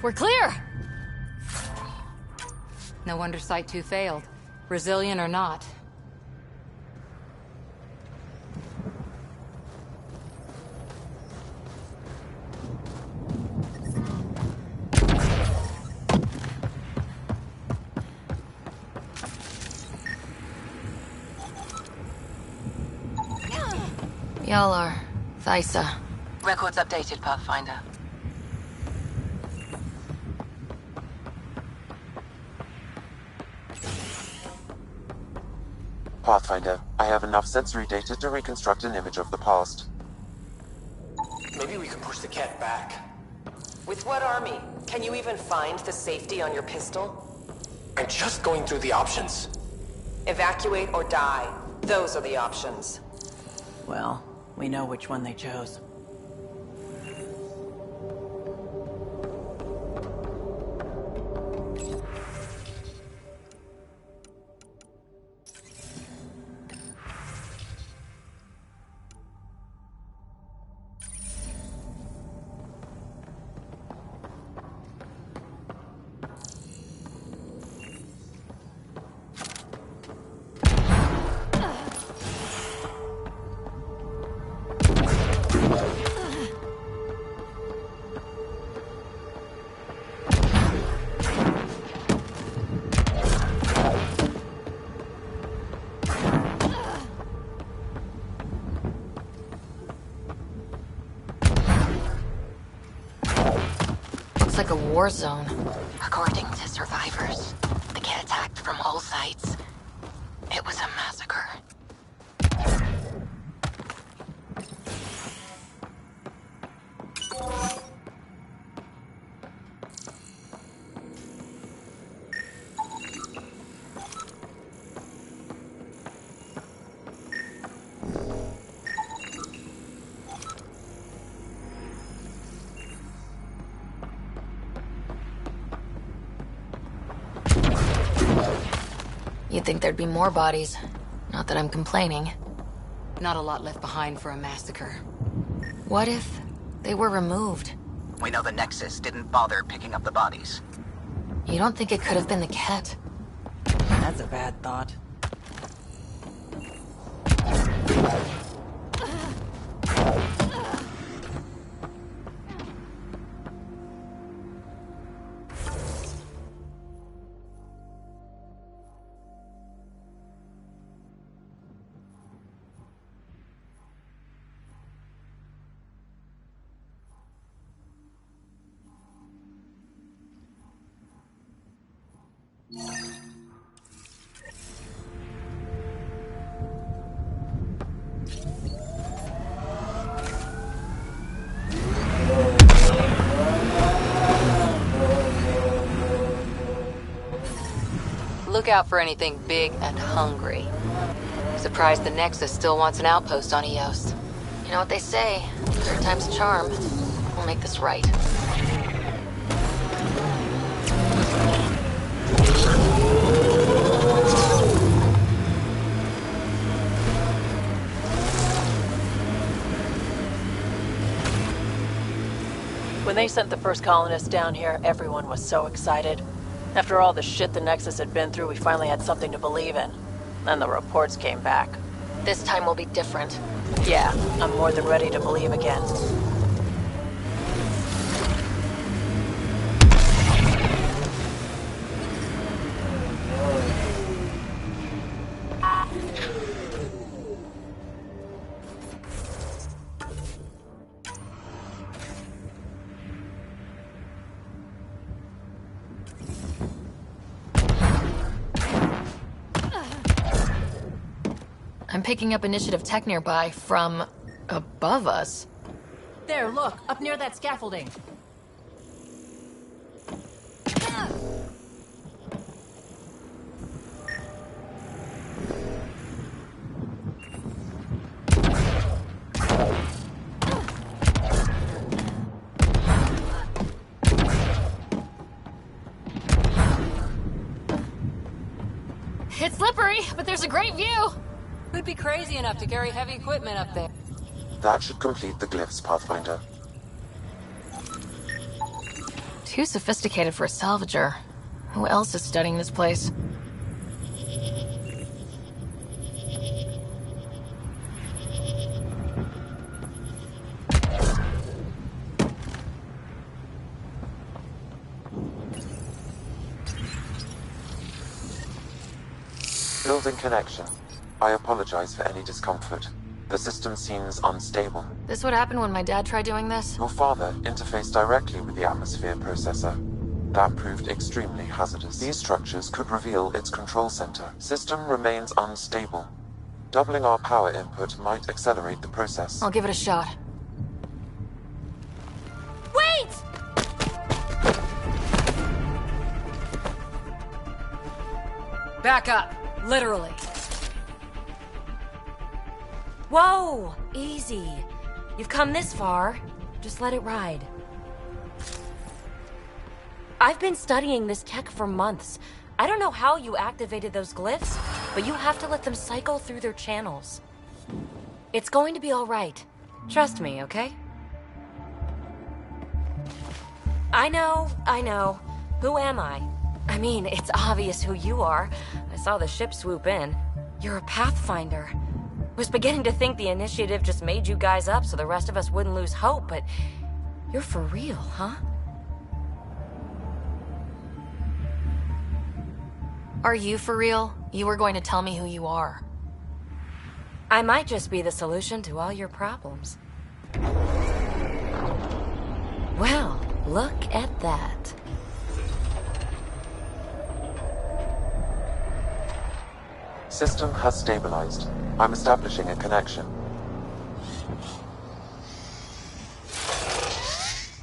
We're clear! No wonder Site 2 failed. Brazilian or not. Y'all are Thysa. Records updated, Pathfinder. Pathfinder, I have enough sensory data to reconstruct an image of the past. Maybe we can push the cat back. With what army? Can you even find the safety on your pistol? I'm just going through the options. Evacuate or die. Those are the options. Well, we know which one they chose. It's like a war zone. According to survivors, the kid attacked from all sides. It was a massacre. You'd think there'd be more bodies. Not that I'm complaining. Not a lot left behind for a massacre. What if they were removed? We know the Nexus didn't bother picking up the bodies. You don't think it could have been the Ket? That's a bad thought. Look out for anything big and hungry. Surprised the Nexus still wants an outpost on Eos. You know what they say, third time's a charm. We'll make this right. When they sent the first colonists down here, everyone was so excited. After all the shit the Nexus had been through, we finally had something to believe in. Then the reports came back. This time will be different. Yeah, I'm more than ready to believe again. I'm picking up initiative tech nearby from above us. There, look, up near that scaffolding. It's slippery, but there's a great view. Who'd be crazy enough to carry heavy equipment up there? That should complete the glyphs, Pathfinder. Too sophisticated for a salvager. Who else is studying this place? Building connection. I apologize for any discomfort. The system seems unstable. This would happen when my dad tried doing this? Your father interfaced directly with the atmosphere processor. That proved extremely hazardous. These structures could reveal its control center. System remains unstable. Doubling our power input might accelerate the process. I'll give it a shot. Wait! Back up. Literally. Whoa! Easy. You've come this far. Just let it ride. I've been studying this tech for months. I don't know how you activated those glyphs, but you have to let them cycle through their channels. It's going to be all right. Trust me, okay? I know. Who am I? I mean, it's obvious who you are. I saw the ship swoop in. You're a Pathfinder. Was beginning to think the initiative just made you guys up so the rest of us wouldn't lose hope, but you're for real, huh? Are you for real? You were going to tell me who you are. I might just be the solution to all your problems. Well, look at that. System has stabilized. I'm establishing a connection.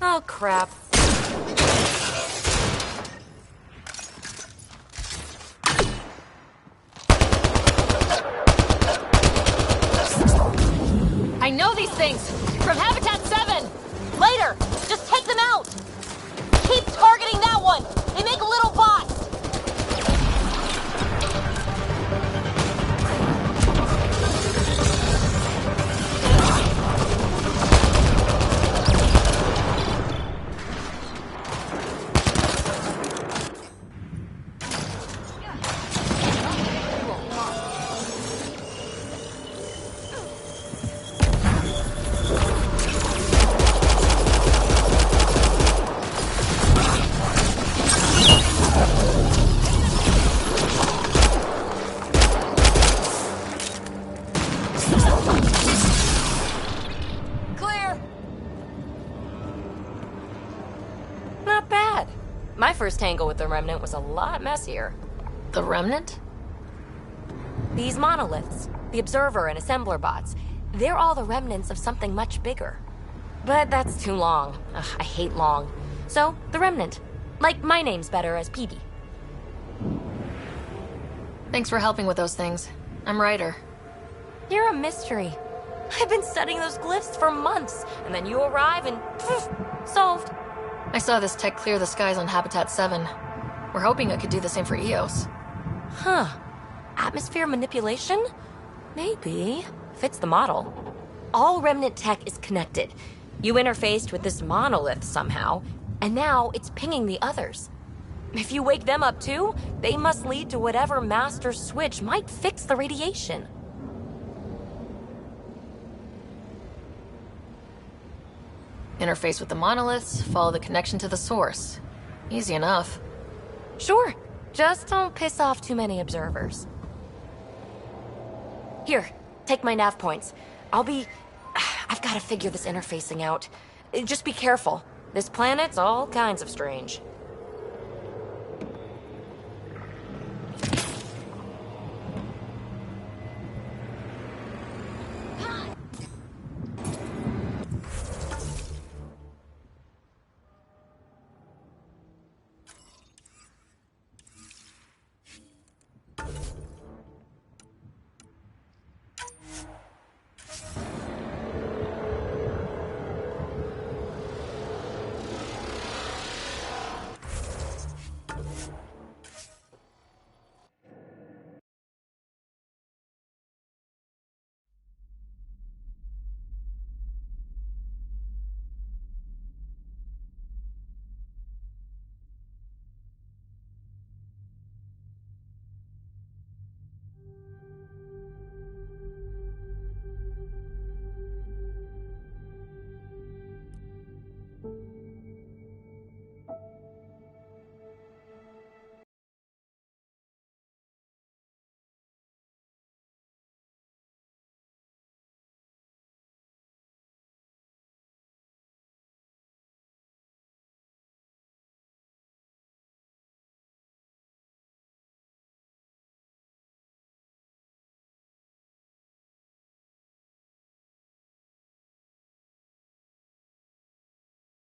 Oh, crap. I know these things! From Habitat 7! Later! Just take them out! Keep targeting that one! They make little bots! First tangle with the Remnant was a lot messier. The Remnant? These monoliths, the Observer and Assembler bots, they're all the remnants of something much bigger. But that's too long. Ugh, I hate long. So, the Remnant. Like, my name's better as Peavy. Thanks for helping with those things. I'm Ryder. You're a mystery. I've been studying those glyphs for months, and then you arrive and poof, solved. I saw this tech clear the skies on Habitat 7. We're hoping it could do the same for EOS. Huh. Atmosphere manipulation? Maybe. Fits the model. All Remnant tech is connected. You interfaced with this monolith somehow, and now it's pinging the others. If you wake them up too, they must lead to whatever master switch might fix the radiation. Interface with the monoliths, follow the connection to the source. Easy enough. Sure. Just don't piss off too many observers. Here, take my nav points. I've got to figure this interfacing out. Just be careful. This planet's all kinds of strange.